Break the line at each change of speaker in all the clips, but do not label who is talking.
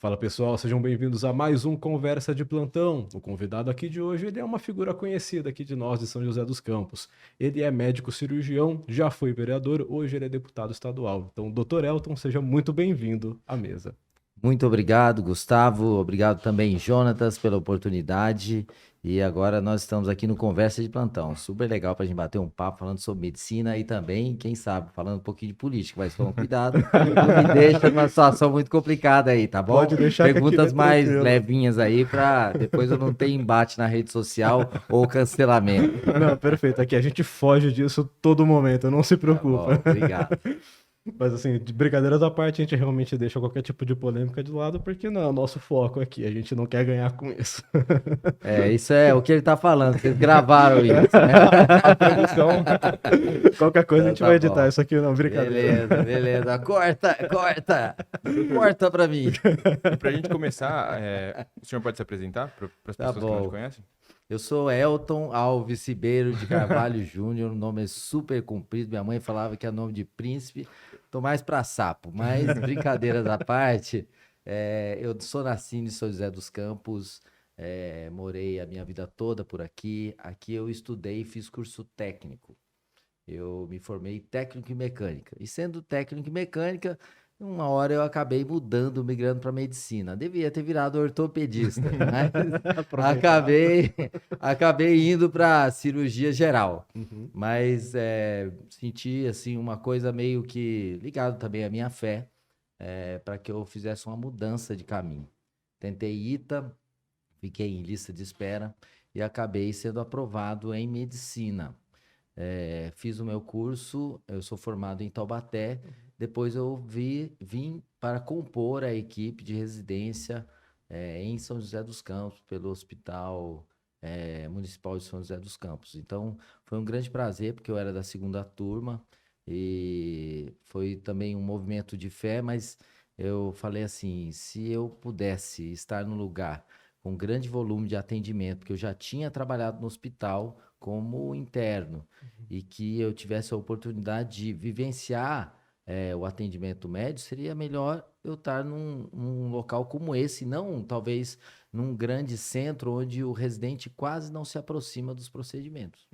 Fala pessoal, sejam bem-vindos a mais um Conversa de Plantão. O convidado aqui de hoje, ele é uma figura conhecida aqui de nós de São José dos Campos. Ele é médico cirurgião, já foi vereador, hoje ele é deputado estadual. Então, Dr. Elton, seja muito bem-vindo à mesa.
Muito obrigado, Gustavo. Obrigado também, Jonatas, pela oportunidade. E agora nós estamos aqui no Conversa de Plantão. Super legal para a gente bater um papo falando sobre medicina e também, quem sabe, falando um pouquinho de política. Mas toma cuidado, não me deixa numa situação muito complicada aí, tá bom?
Pode deixar que aqui é
Perguntas mais
tranquilo.
levinhas aí para depois eu não ter embate na rede social ou cancelamento.
Não, perfeito. Aqui a gente foge disso todo momento, não se
Tá bom,
preocupa.
obrigado.
Mas assim, de brincadeiras à parte, a gente realmente deixa qualquer tipo de polêmica de lado, porque não é o nosso foco aqui, a gente não quer ganhar com isso.
É, isso é o que ele tá falando, vocês gravaram isso, né?
A produção, qualquer coisa a
Então
gente
tá
vai editar
bom.
isso aqui, não, brincadeira.
Beleza, beleza. Corta, corta. Corta pra mim.
E pra gente começar, o senhor pode se apresentar para as
Tá
pessoas que não te
bom.
conhecem?
Eu sou Elton Alves Ribeiro de Carvalho Júnior, o nome é super comprido. Minha mãe falava que é nome de príncipe. Tô mais pra sapo, mas brincadeiras à parte. Eu sou nascido em São José dos Campos, morei a minha vida toda por aqui. Aqui eu estudei e fiz curso técnico. Eu me formei técnico em mecânica. E sendo técnico em mecânica, uma hora eu acabei mudando, migrando para medicina. Devia ter virado ortopedista, mas
Aproveitar.
acabei indo para cirurgia geral.
Uhum.
Mas senti assim uma coisa meio que ligado também à minha fé, para que eu fizesse uma mudança de caminho. Tentei ITA, fiquei em lista de espera e acabei sendo aprovado em medicina. Fiz o meu curso, eu sou formado em Taubaté. Depois eu vim para compor a equipe de residência em São José dos Campos, pelo Hospital Municipal de São José dos Campos. Então, foi um grande prazer, porque eu era da segunda turma e foi também um movimento de fé, mas eu falei assim, se eu pudesse estar num lugar com grande volume de atendimento, porque eu já tinha trabalhado no hospital como interno, e que eu tivesse a oportunidade de vivenciar o atendimento médio, seria melhor eu estar num local como esse, não talvez num grande centro onde o residente quase não se aproxima dos procedimentos.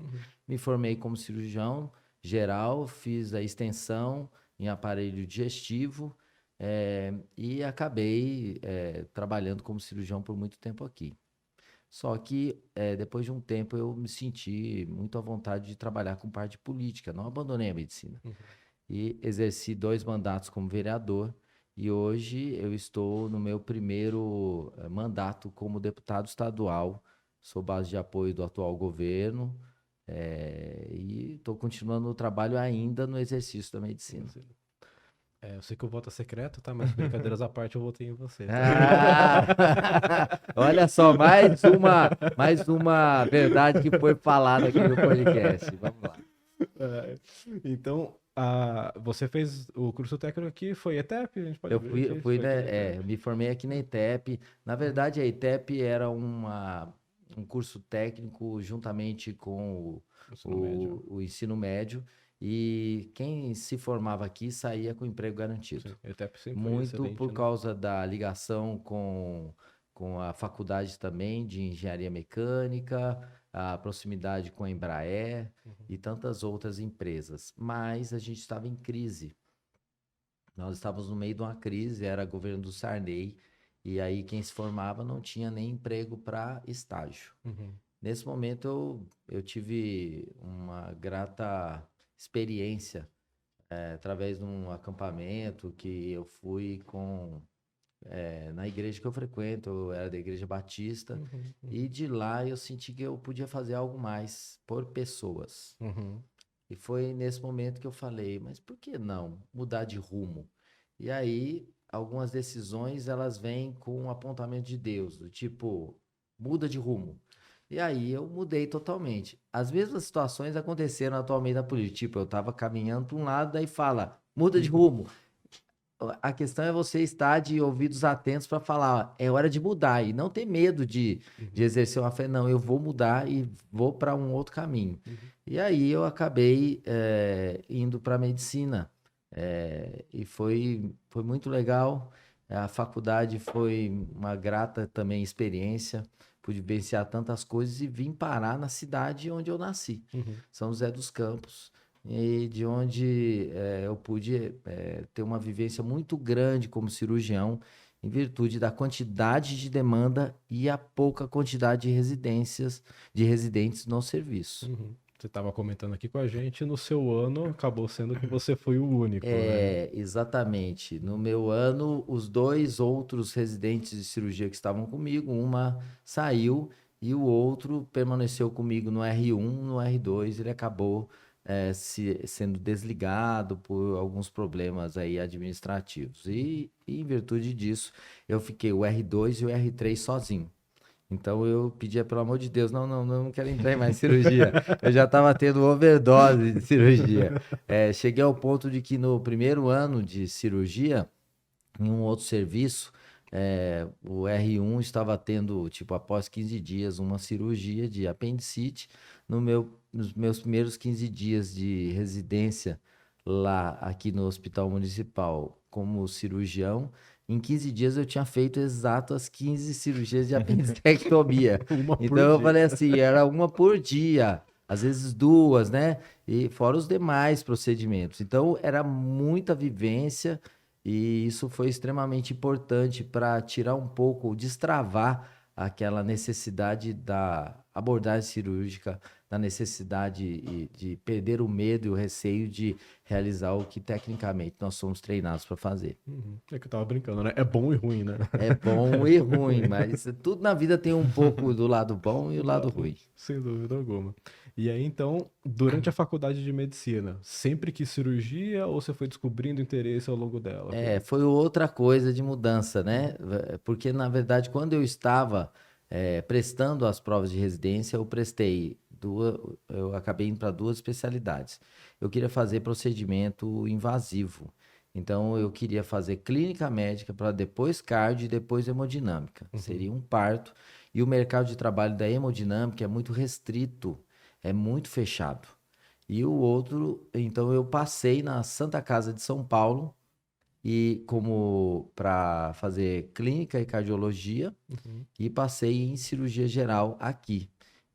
Me formei como cirurgião geral, fiz a extensão em aparelho digestivo e acabei trabalhando como cirurgião por muito tempo aqui. Só que depois de um tempo eu me senti muito à vontade de trabalhar com parte política, não abandonei a medicina. E exerci 2 mandatos como vereador e hoje eu estou no meu primeiro mandato como deputado estadual, sou base de apoio do atual governo e estou continuando o trabalho ainda no exercício da medicina.
Eu sei que o voto é secreto, tá? Mas brincadeiras à parte, eu votei em você, tá?
Ah! Olha só, mais uma verdade que foi falada aqui no podcast. Vamos lá.
É, Então, você fez o curso técnico aqui, foi ETEP? A gente pode
Eu
ver
fui,
aqui,
eu fui,
foi aqui na
né, eu
ETEP.
me formei aqui na ITEP. Na verdade, a ITEP era um curso técnico juntamente com
Ensino médio.
o ensino médio, e quem se formava aqui saía com emprego garantido.
Sim, a ETEP sempre foi
Muito
excelente,
por
né?
causa da ligação com a faculdade também de engenharia mecânica, a proximidade com a Embraer e tantas outras empresas. Mas a gente estava em crise. Nós estávamos no meio de uma crise, era governo do Sarney, e aí quem se formava não tinha nem emprego para estágio.
Uhum.
Nesse momento eu tive uma grata experiência através de um acampamento que eu fui na igreja que eu frequento, eu era da Igreja Batista, e de lá eu senti que eu podia fazer algo mais por pessoas.
Uhum.
E foi nesse momento que eu falei, mas por que não mudar de rumo? E aí, algumas decisões, elas vêm com um apontamento de Deus, do tipo, muda de rumo. E aí eu mudei totalmente. As mesmas situações aconteceram atualmente na política. Tipo, eu estava caminhando para um lado, daí fala, muda de rumo. A questão é você estar de ouvidos atentos para falar, ó, é hora de mudar e não ter medo de exercer uma fé. Não, eu vou mudar e vou para um outro caminho. E aí eu acabei indo para a medicina e foi muito legal. A faculdade foi uma grata também experiência, pude vivenciar tantas coisas e vim parar na cidade onde eu nasci,
Uhum.
São José dos Campos, e de onde eu pude ter uma vivência muito grande como cirurgião, em virtude da quantidade de demanda e a pouca quantidade de residentes no serviço.
Uhum. Você estava comentando aqui com a gente, no seu ano acabou sendo que você foi o único, né?
Exatamente. No meu ano, os dois outros residentes de cirurgia que estavam comigo, uma saiu e o outro permaneceu comigo no R1, no R2, ele acabou sendo desligado por alguns problemas aí administrativos. E em virtude disso, eu fiquei o R2 e o R3 sozinho. Então eu pedia, pelo amor de Deus, não quero entrar em mais cirurgia. Eu já estava tendo overdose de cirurgia. Cheguei ao ponto de que no primeiro ano de cirurgia, em um outro serviço, o R1 estava tendo, tipo, após 15 dias, uma cirurgia de apendicite. Nos meus primeiros 15 dias de residência lá, aqui no Hospital Municipal, como cirurgião, em 15 dias eu tinha feito exatas 15 cirurgias de apendicectomia.
Uma por
Então eu
dia.
falei assim, era uma por dia, às vezes duas, né? E fora os demais procedimentos. Então era muita vivência e isso foi extremamente importante para tirar um pouco, destravar aquela necessidade da abordagem cirúrgica, da necessidade de perder o medo e o receio de realizar o que tecnicamente nós somos treinados para fazer.
Uhum. É que eu tava brincando, né? É bom e ruim, né?
É bom e ruim, mas tudo na vida tem um pouco do lado bom e o lado ruim.
Sem dúvida alguma. E aí, então, durante a faculdade de medicina, sempre quis cirurgia ou você foi descobrindo interesse ao longo dela?
Foi outra coisa de mudança, né? Porque, na verdade, quando eu estava prestando as provas de residência, eu acabei indo para duas especialidades. Eu queria fazer procedimento invasivo. Então, eu queria fazer clínica médica para depois cardio e depois hemodinâmica. Seria um parto. E o mercado de trabalho da hemodinâmica é muito restrito, é muito fechado. E o outro, então, eu passei na Santa Casa de São Paulo e como para fazer clínica e cardiologia
Uhum.
e passei em cirurgia geral aqui.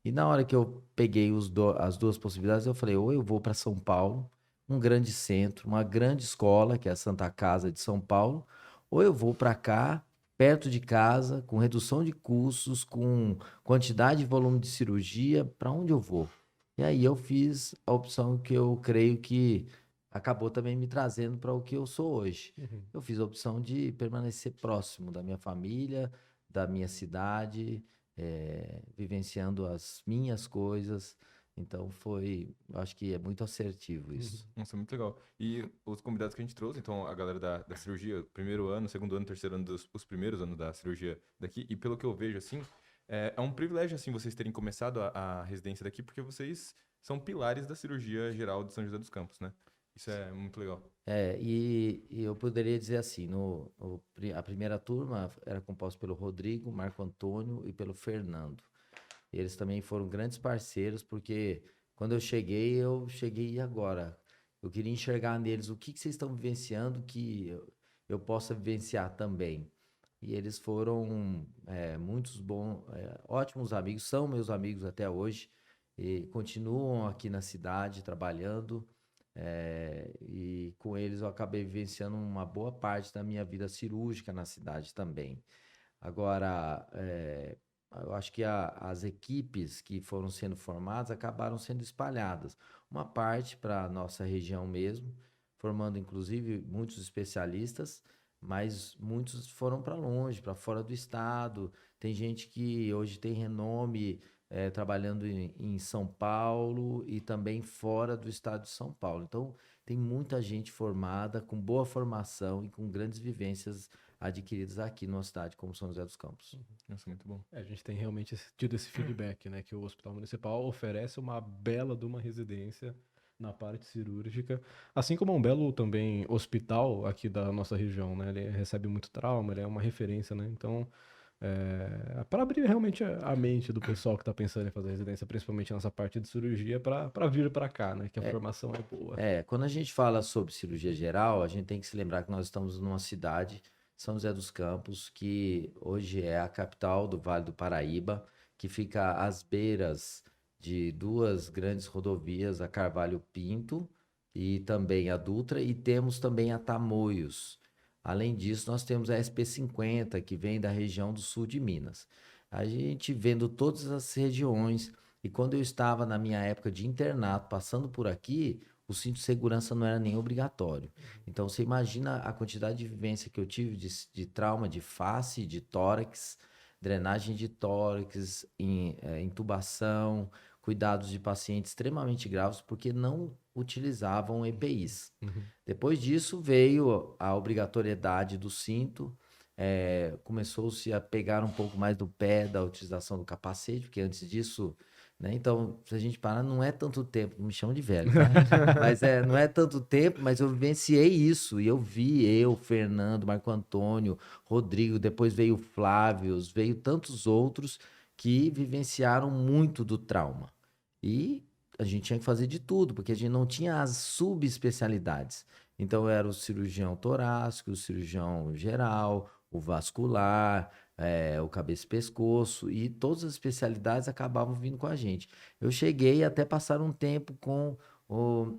E na hora que eu peguei as duas possibilidades, eu falei, ou eu vou para São Paulo, um grande centro, uma grande escola, que é a Santa Casa de São Paulo, ou eu vou para cá, perto de casa, com redução de custos, com quantidade e volume de cirurgia, para onde eu vou? E aí eu fiz a opção que eu creio que acabou também me trazendo para o que eu sou hoje.
Uhum.
Eu fiz a opção de permanecer próximo da minha família, da minha cidade, vivenciando as minhas coisas. Então eu acho que é muito assertivo isso.
Nossa, muito legal. E os convidados que a gente trouxe, então, a galera da cirurgia, primeiro ano, segundo ano, terceiro ano, os primeiros anos da cirurgia daqui, e pelo que eu vejo, assim, é um privilégio, assim, vocês terem começado a residência daqui, porque vocês são pilares da cirurgia geral de São José dos Campos, né? Isso é muito legal.
E eu poderia dizer assim, a primeira turma era composta pelo Rodrigo, Marco Antônio e pelo Fernando. Eles também foram grandes parceiros, porque quando eu cheguei agora. Eu queria enxergar neles o que vocês estão vivenciando que eu possa vivenciar também. E eles foram ótimos amigos, são meus amigos até hoje, e continuam aqui na cidade trabalhando. E com eles eu acabei vivenciando uma boa parte da minha vida cirúrgica na cidade também. Agora, eu acho que as equipes que foram sendo formadas acabaram sendo espalhadas. Uma parte para a nossa região mesmo, formando inclusive muitos especialistas, mas muitos foram para longe, para fora do estado. Tem gente que hoje tem renome trabalhando em São Paulo e também fora do estado de São Paulo. Então, tem muita gente formada, com boa formação e com grandes vivências adquiridas aqui numa cidade como São José dos Campos.
Nossa, muito bom.
A gente tem realmente tido esse feedback, né? Que o Hospital Municipal oferece uma bela de uma residência na parte cirúrgica, assim como é um belo também hospital aqui da nossa região, né? Ele recebe muito trauma, ele é uma referência, né? Então, para abrir realmente a mente do pessoal que está pensando em fazer residência, principalmente nessa parte de cirurgia, para vir para cá, né? Que a formação é boa.
Quando a gente fala sobre cirurgia geral, a gente tem que se lembrar que nós estamos numa cidade São José dos Campos, que hoje é a capital do Vale do Paraíba, que fica às beiras de duas grandes rodovias, a Carvalho Pinto e também a Dutra, e temos também a Tamoios. Além disso, nós temos a SP-50, que vem da região do sul de Minas. A gente vendo todas as regiões, e quando eu estava na minha época de internato, passando por aqui, o cinto de segurança não era nem obrigatório. Então, você imagina a quantidade de vivência que eu tive de trauma de face, de tórax, drenagem de tórax, intubação, cuidados de pacientes extremamente graves, porque não utilizavam EPIs.
Uhum.
Depois disso, veio a obrigatoriedade do cinto, começou-se a pegar um pouco mais do pé da utilização do capacete, porque antes disso, né? Então, se a gente parar, não é tanto tempo, não me chama de velho, tá? Mas não é tanto tempo, mas eu vivenciei isso, e eu vi Fernando, Marco Antônio, Rodrigo, depois veio o Flávio, veio tantos outros que vivenciaram muito do trauma. E a gente tinha que fazer de tudo, porque a gente não tinha as subespecialidades. Então, era o cirurgião torácico, o cirurgião geral, o vascular, o cabeça e pescoço, e todas as especialidades acabavam vindo com a gente. Eu cheguei até passar um tempo com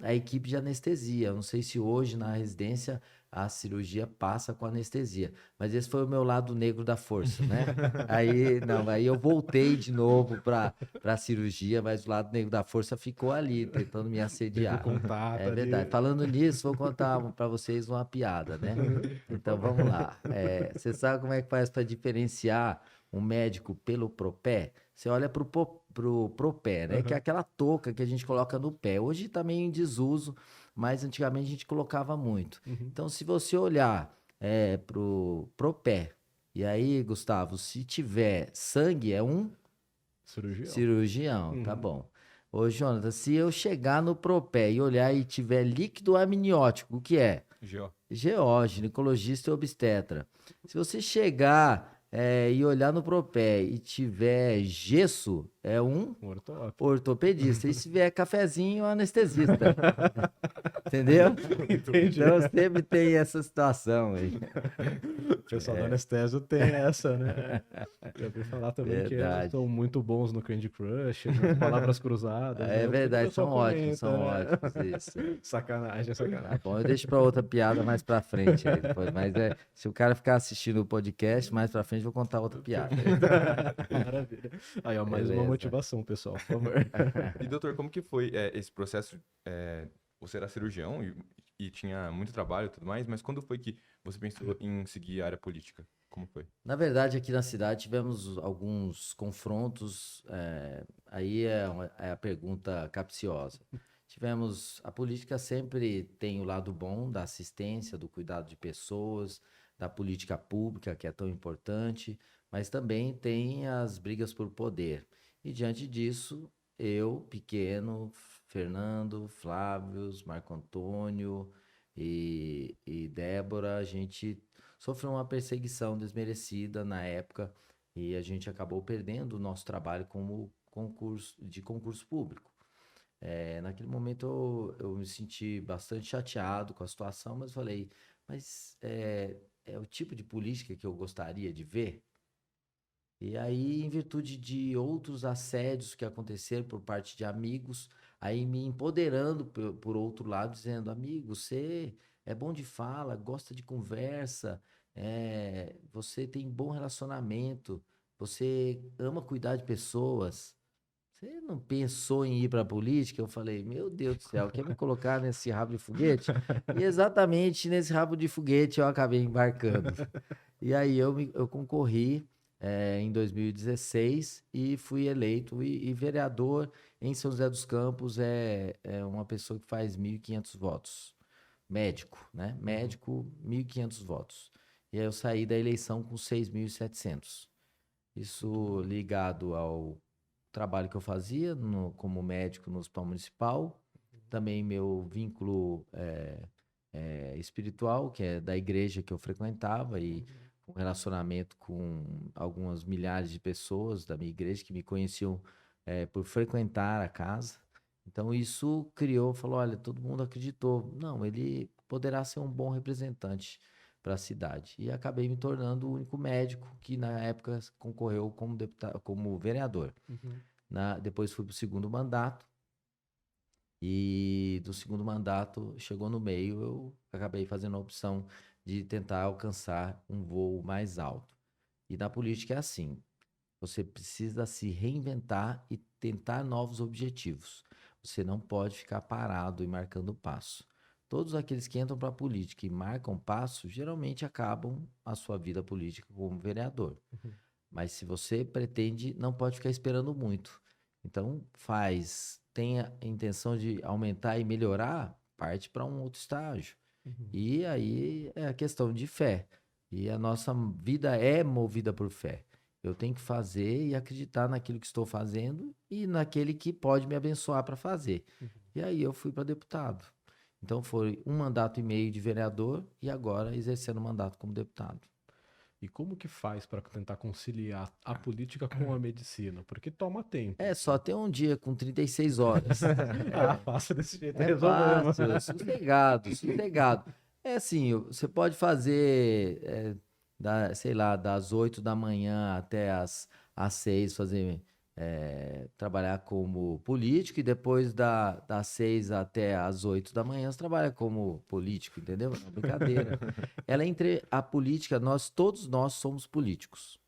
a equipe de anestesia. Eu não sei se hoje na residência a cirurgia passa com anestesia, mas esse foi o meu lado negro da força, né? Aí eu voltei de novo para a cirurgia, mas o lado negro da força ficou ali, tentando me assediar.
Contato
É
ali.
verdade. Falando nisso, vou contar para vocês uma piada, né? Então vamos lá. Você sabe como é que faz para diferenciar um médico pelo propé? Você olha pro propé, né? Que é aquela touca que a gente coloca no pé. Hoje tá meio em desuso, mas antigamente a gente colocava muito. Então, se você olhar pro propé, e aí, Gustavo, se tiver sangue, é um cirurgião, tá bom. Ô, Jonathan, se eu chegar no propé e olhar e tiver líquido amniótico, o que é? GO, ginecologista e obstetra. Se você chegar e olhar no propé e tiver gesso, é um ortopedista. E se vier cafezinho, anestesista. Entendeu?
Entendi.
Então sempre tem essa situação aí.
O pessoal do anestésio tem essa, né? Eu ouvi falar também que eles são muito bons no Candy Crush, nas palavras cruzadas.
É verdade, são ótimos, isso.
Sacanagem.
Tá bom, eu deixo para outra piada mais para frente aí depois, mas se o cara ficar assistindo o podcast, mais para frente eu vou contar outra piada.
Maravilha. Aí, ó, mais uma motivação, pessoal, por favor.
E doutor, como que foi esse processo? Você era cirurgião e tinha muito trabalho e tudo mais, mas quando foi que você pensou em seguir a área política? Como foi?
Na verdade, aqui na cidade tivemos alguns confrontos, aí é a pergunta capciosa. A política sempre tem o lado bom da assistência, do cuidado de pessoas, da política pública, que é tão importante, mas também tem as brigas por poder. E diante disso, eu, pequeno, Fernando, Flávio, Marco Antônio e Débora, a gente sofreu uma perseguição desmerecida na época e a gente acabou perdendo o nosso trabalho como concurso público. Naquele momento eu me senti bastante chateado com a situação, mas falei, é o tipo de política que eu gostaria de ver? E aí, em virtude de outros assédios que aconteceram por parte de amigos, aí me empoderando por outro lado, dizendo, amigo, você é bom de fala, gosta de conversa, você tem bom relacionamento, você ama cuidar de pessoas. Você não pensou em ir para a política? Eu falei, meu Deus do céu, quer me colocar nesse rabo de foguete? E exatamente nesse rabo de foguete eu acabei embarcando. E aí eu concorri em 2016 e fui eleito. E vereador em São José dos Campos é uma pessoa que faz 1.500 votos. Médico, né? Médico, 1.500 votos. E aí eu saí da eleição com 6.700. Isso ligado ao trabalho que eu fazia como médico no Hospital Municipal, também meu vínculo espiritual, que é da igreja que eu frequentava, e um relacionamento com algumas milhares de pessoas da minha igreja que me conheciam por frequentar a casa. Então isso falou, olha, todo mundo acreditou, não, ele poderá ser um bom representante. para a cidade. E acabei me tornando o único médico que, na época, concorreu como deputado, como vereador. Depois fui para o segundo mandato. E do segundo mandato, chegou no meio, eu acabei fazendo a opção de tentar alcançar um voo mais alto. E na política é assim, você precisa se reinventar e tentar novos objetivos. Você não pode ficar parado e marcando passo. Todos aqueles que entram para a política e marcam passo, geralmente acabam a sua vida política como vereador. Mas se você pretende, não pode ficar esperando muito. Então, tenha a intenção de aumentar e melhorar, parte para um outro estágio. E aí é a questão de fé. E a nossa vida é movida por fé. Eu tenho que fazer e acreditar naquilo que estou fazendo e naquele que pode me abençoar para fazer. E aí eu fui para deputado. Então foi 1 mandato e meio de vereador e agora exercendo o mandato como deputado.
E como que faz para tentar conciliar a política com a medicina? Porque toma tempo.
É só ter um dia com 36 horas.
Fácil desse jeito.
É
resolvemos.
fácil, sossegado. É assim, você pode fazer, sei lá, das 8 da manhã até às 6, trabalhar como político, e depois das 6 até às 8 da manhã você trabalha como político, entendeu? É uma brincadeira. A política, todos nós somos políticos.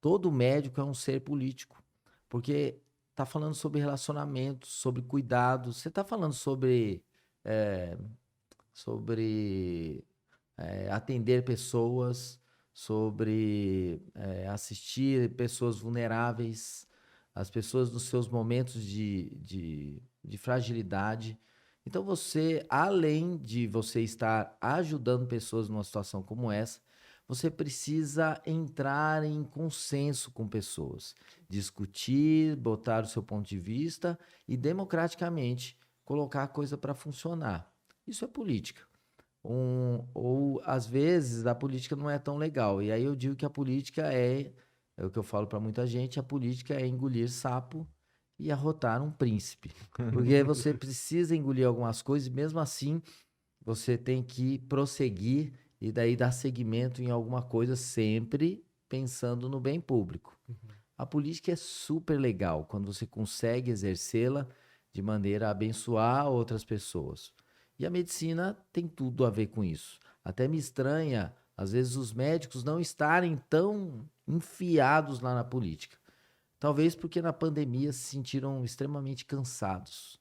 Todo médico é um ser político, porque tá falando sobre relacionamentos, sobre cuidados, você tá falando sobre atender pessoas, sobre assistir pessoas vulneráveis, as pessoas nos seus momentos de fragilidade. Então além de você estar ajudando pessoas numa situação como essa, você precisa entrar em consenso com pessoas, discutir, botar o seu ponto de vista e democraticamente colocar a coisa para funcionar. Isso é política. Ou às vezes a política não é tão legal. E aí eu digo que a política é o que eu falo para muita gente, a política é engolir sapo e arrotar um príncipe. Porque você precisa engolir algumas coisas e mesmo assim você tem que prosseguir e daí dar seguimento em alguma coisa sempre pensando no bem público. A política é super legal quando você consegue exercê-la de maneira a abençoar outras pessoas. E a medicina tem tudo a ver com isso. Até me estranha, às vezes, os médicos não estarem tão enfiados lá na política. Talvez porque na pandemia se sentiram extremamente cansados,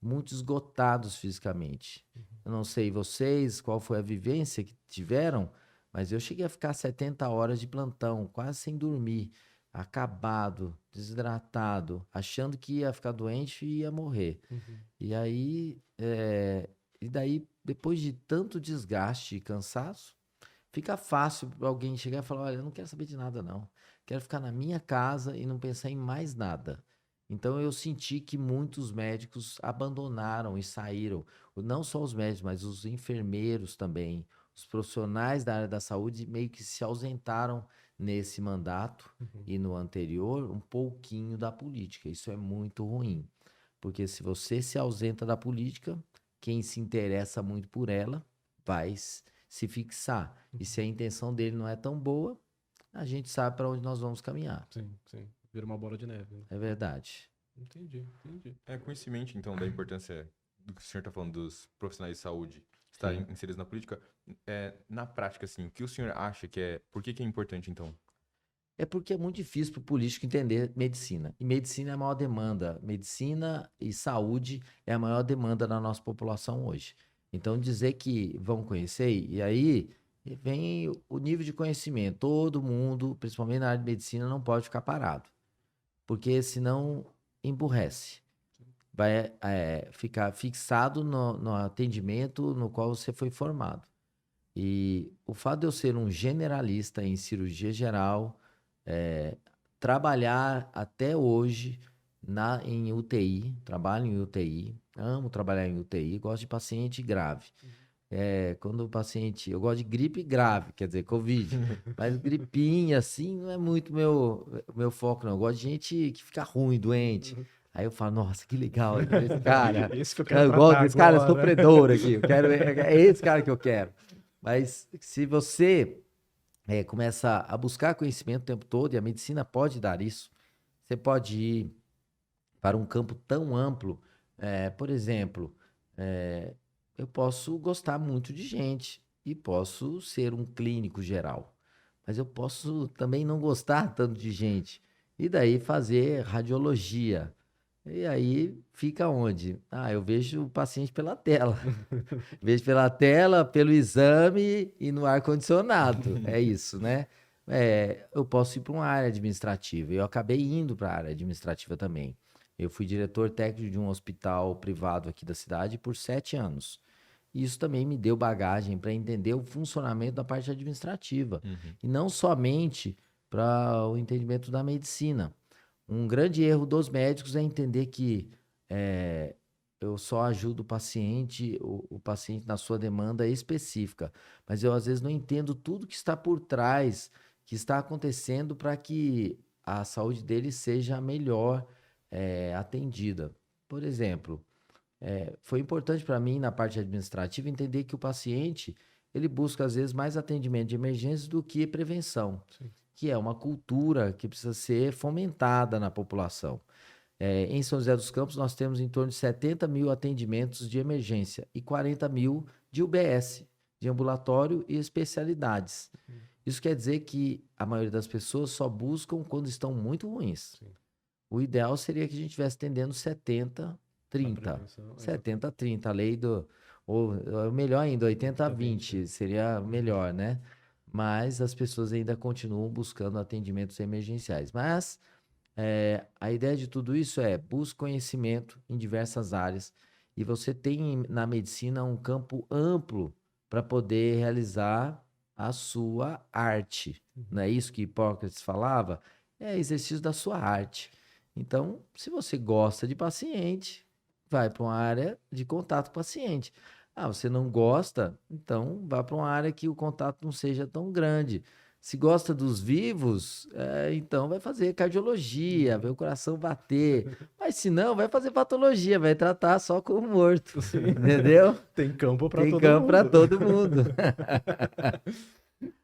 muito esgotados fisicamente. Eu não sei vocês, qual foi a vivência que tiveram, mas eu cheguei a ficar 70 horas de plantão, quase sem dormir, acabado, desidratado, achando que ia ficar doente e ia morrer. E aí, depois de tanto desgaste e cansaço, fica fácil para alguém chegar e falar, olha, eu não quero saber de nada não, quero ficar na minha casa e não pensar em mais nada. Então eu senti que muitos médicos abandonaram e saíram, não só os médicos, mas os enfermeiros também, os profissionais da área da saúde meio que se ausentaram nesse mandato e no anterior um pouquinho da política. Isso é muito ruim, porque se você se ausenta da política, quem se interessa muito por ela vai se fixar. E se a intenção dele não é tão boa, a gente sabe para onde nós vamos caminhar.
Sim, sim. Vira uma bola de neve. Né?
É verdade.
Entendi.
Com esse em mente, então, da importância do que o senhor está falando dos profissionais de saúde estarem inseridos na política, na prática, assim, o que o senhor acha que é... Por que é importante, então?
É porque é muito difícil para o político entender medicina. E medicina é a maior demanda. Medicina e saúde é a maior demanda da nossa população hoje. Então, dizer que vão conhecer, e aí vem o nível de conhecimento. Todo mundo, principalmente na área de medicina, não pode ficar parado. Porque senão emburrece. Vai ficar fixado no atendimento no qual você foi formado. E o fato de eu ser um generalista em cirurgia geral, trabalhar até hoje em UTI, trabalho em UTI, amo trabalhar em UTI, gosto de paciente grave. Quando o paciente... Eu gosto de gripe grave, quer dizer, Covid. Mas gripinha, assim, não é muito meu foco, não. Eu gosto de gente que fica ruim, doente. Aí eu falo, nossa, que legal esse cara.
Esse que eu quero
gosto desse cara
agora.
sofredor aqui. É esse cara que eu quero. Mas se você começa a buscar conhecimento o tempo todo, e a medicina pode dar isso, você pode ir para um campo tão amplo. Por exemplo, eu posso gostar muito de gente e posso ser um clínico geral, mas eu posso também não gostar tanto de gente. E daí fazer radiologia. E aí fica onde? Ah, eu vejo o paciente pela tela. Vejo pela tela, pelo exame e no ar-condicionado. É isso, né? Eu posso ir para uma área administrativa. Eu acabei indo para a área administrativa também. Eu fui diretor técnico de um hospital privado aqui da cidade por 7 anos. E isso também me deu bagagem para entender o funcionamento da parte administrativa.
Uhum.
E não somente para o entendimento da medicina. Um grande erro dos médicos é entender que eu só ajudo o paciente na sua demanda específica, mas eu às vezes não entendo tudo que está por trás, que está acontecendo para que a saúde dele seja melhor atendida. Por exemplo, foi importante para mim na parte administrativa entender que o paciente ele busca às vezes mais atendimento de emergência do que prevenção,
Sim.
que é uma cultura que precisa ser fomentada na população. Em São José dos Campos, nós temos em torno de 70 mil atendimentos de emergência e 40 mil de UBS, de ambulatório e especialidades. Isso quer dizer que a maioria das pessoas só buscam quando estão muito ruins.
Sim.
O ideal seria que a gente estivesse atendendo 70,
Na
30.
prevenção,
70, 30, a lei do... Ou melhor ainda, 80, 20 seria melhor, né? Mas as pessoas ainda continuam buscando atendimentos emergenciais. Mas a ideia de tudo isso busque conhecimento em diversas áreas e você tem na medicina um campo amplo para poder realizar a sua arte. Não é isso que Hipócrates falava? É exercício da sua arte. Então, se você gosta de paciente, vai para uma área de contato com o paciente. Ah, você não gosta? Então vá para uma área que o contato não seja tão grande. Se gosta dos vivos, então vai fazer cardiologia, ver o coração bater. Mas se não, vai fazer patologia, vai tratar só com o morto.
Sim.
Entendeu?
Tem campo para
Tem
todo
campo para
mundo.
todo mundo.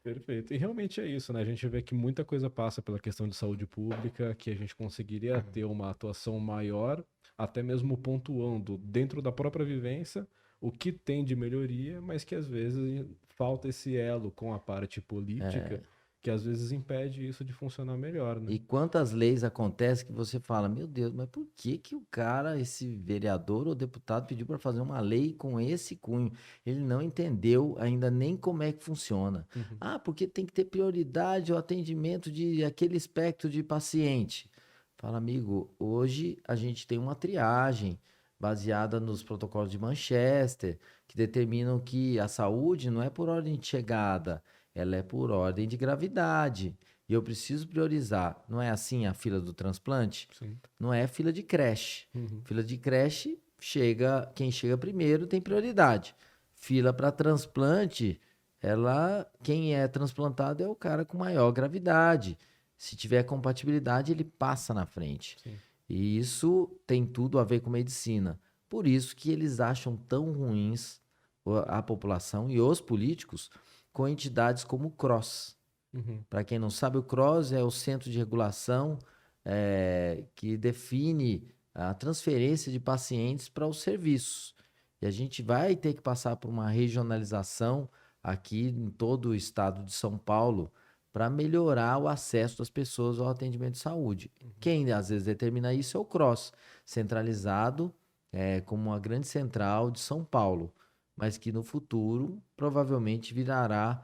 Perfeito. E realmente é isso, né? A gente vê que muita coisa passa pela questão de saúde pública, que a gente conseguiria ter uma atuação maior, até mesmo pontuando dentro da própria vivência o que tem de melhoria, mas que às vezes falta esse elo com a parte política, que às vezes impede isso de funcionar melhor, né?
E quantas leis acontecem que você fala, meu Deus, mas por que que o cara, esse vereador ou deputado pediu para fazer uma lei com esse cunho? Ele não entendeu ainda nem como é que funciona.
Uhum.
Ah, porque tem que ter prioridade ao atendimento de aquele espectro de paciente. Fala, amigo, hoje a gente tem uma triagem baseada nos protocolos de Manchester, que determinam que a saúde não é por ordem de chegada, ela é por ordem de gravidade. E eu preciso priorizar. Não é assim a fila do transplante?
Sim.
Não é fila de creche.
Uhum.
Fila de creche, quem chega primeiro tem prioridade. Fila para transplante, quem é transplantado é o cara com maior gravidade. Se tiver compatibilidade, ele passa na frente.
Sim.
E isso tem tudo a ver com medicina. Por isso que eles acham tão ruins a população e os políticos com entidades como o CROSS.
Uhum.
Para quem não sabe, o CROSS é o Centro de Regulação que define a transferência de pacientes para os serviços. E a gente vai ter que passar por uma regionalização aqui em todo o estado de São Paulo para melhorar o acesso das pessoas ao atendimento de saúde. Quem às vezes determina isso é o CROSS, centralizado como uma grande central de São Paulo, mas que no futuro provavelmente virará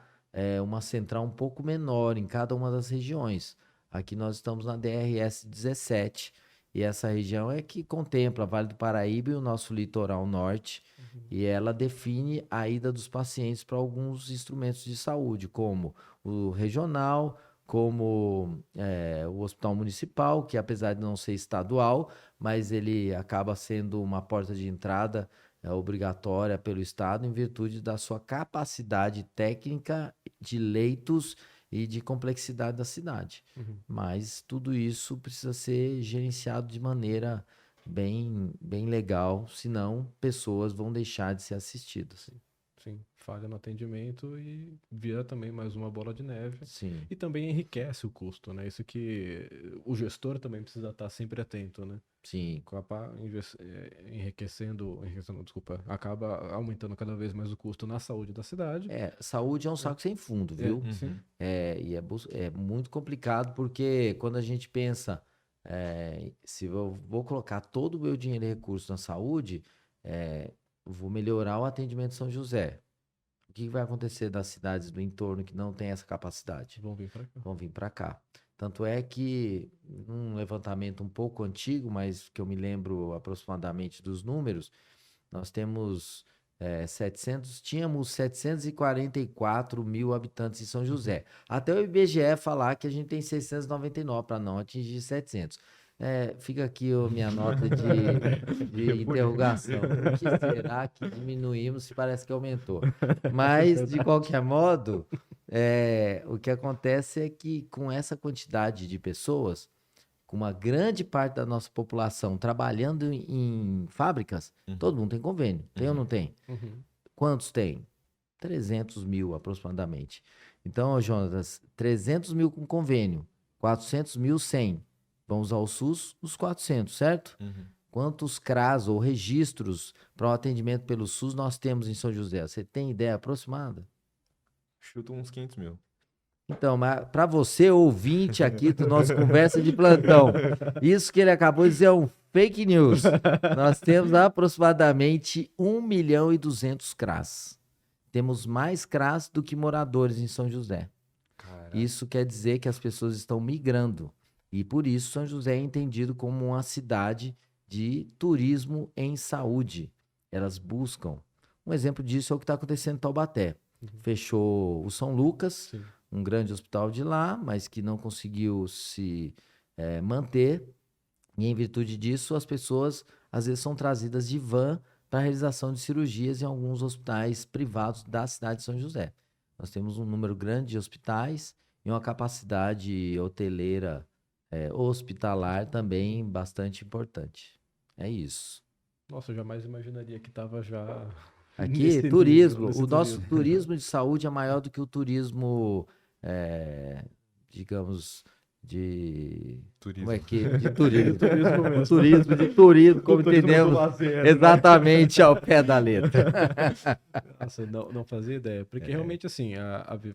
uma central um pouco menor em cada uma das regiões. Aqui nós estamos na DRS 17 e essa região é que contempla Vale do Paraíba e o nosso litoral norte, e ela define a ida dos pacientes para alguns instrumentos de saúde, como o regional, como o hospital municipal, que apesar de não ser estadual, mas ele acaba sendo uma porta de entrada obrigatória pelo Estado em virtude da sua capacidade técnica de leitos e de complexidade da cidade.
Uhum.
Mas tudo isso precisa ser gerenciado de maneira bem legal, senão pessoas vão deixar de ser assistidas.
Sim, falha no atendimento e vira também mais uma bola de neve.
Sim.
E também enriquece o custo, né? Isso que o gestor também precisa estar sempre atento, né?
Sim.
Acaba enriquecendo, desculpa, acaba aumentando cada vez mais o custo na saúde da cidade.
Saúde é um saco sem fundo, viu?
Sim.
E é muito complicado porque quando a gente pensa, se eu vou colocar todo o meu dinheiro e recurso na saúde, eu vou melhorar o atendimento em São José. O que vai acontecer das cidades do entorno que não tem essa capacidade?
Vão vir para cá.
Vão vir para cá. Tanto é que, num levantamento um pouco antigo, mas que eu me lembro aproximadamente dos números, nós temos tínhamos 744 mil habitantes em São José. Até o IBGE falar que a gente tem 699 para não atingir 700. Fica aqui a minha nota de interrogação. O que será que diminuímos se parece que aumentou? Mas, de qualquer modo, o que acontece é que com essa quantidade de pessoas, com uma grande parte da nossa população trabalhando em fábricas, todo mundo tem convênio. Tem ou não tem? Quantos tem? 300 mil aproximadamente. Então, Jonas, 300 mil com convênio, 400 mil sem. Vão usar o SUS, os 400, certo? Quantos CRAS ou registros para o atendimento pelo SUS nós temos em São José? Você tem ideia aproximada?
Chuto uns 500 mil.
Então, para você, ouvinte aqui do nosso Conversa de Plantão, isso que ele acabou de dizer é um fake news. Nós temos aproximadamente 1.200.000 CRAS. Temos mais CRAS do que moradores em São José.
Caraca.
Isso quer dizer que as pessoas estão migrando. E por isso São José é entendido como uma cidade de turismo em saúde. Elas buscam. Um exemplo disso é o que está acontecendo em Taubaté. Fechou o São Lucas,
Sim.
um grande hospital de lá, mas que não conseguiu se manter. E em virtude disso, as pessoas às vezes são trazidas de van para a realização de cirurgias em alguns hospitais privados da cidade de São José. Nós temos um número grande de hospitais e uma capacidade hoteleira hospitalar também bastante importante. É isso.
Nossa, eu jamais imaginaria que estava já
Aqui,
nesse
turismo.
nível,
O nosso turismo de saúde é maior do que o turismo, digamos, de...
Turismo.
Como é que... De turismo.
Turismo mesmo.
Turismo, como
O turismo do
entendemos.
lazer, né?
Exatamente ao pé da letra.
Nossa, não fazia ideia. Porque realmente, assim,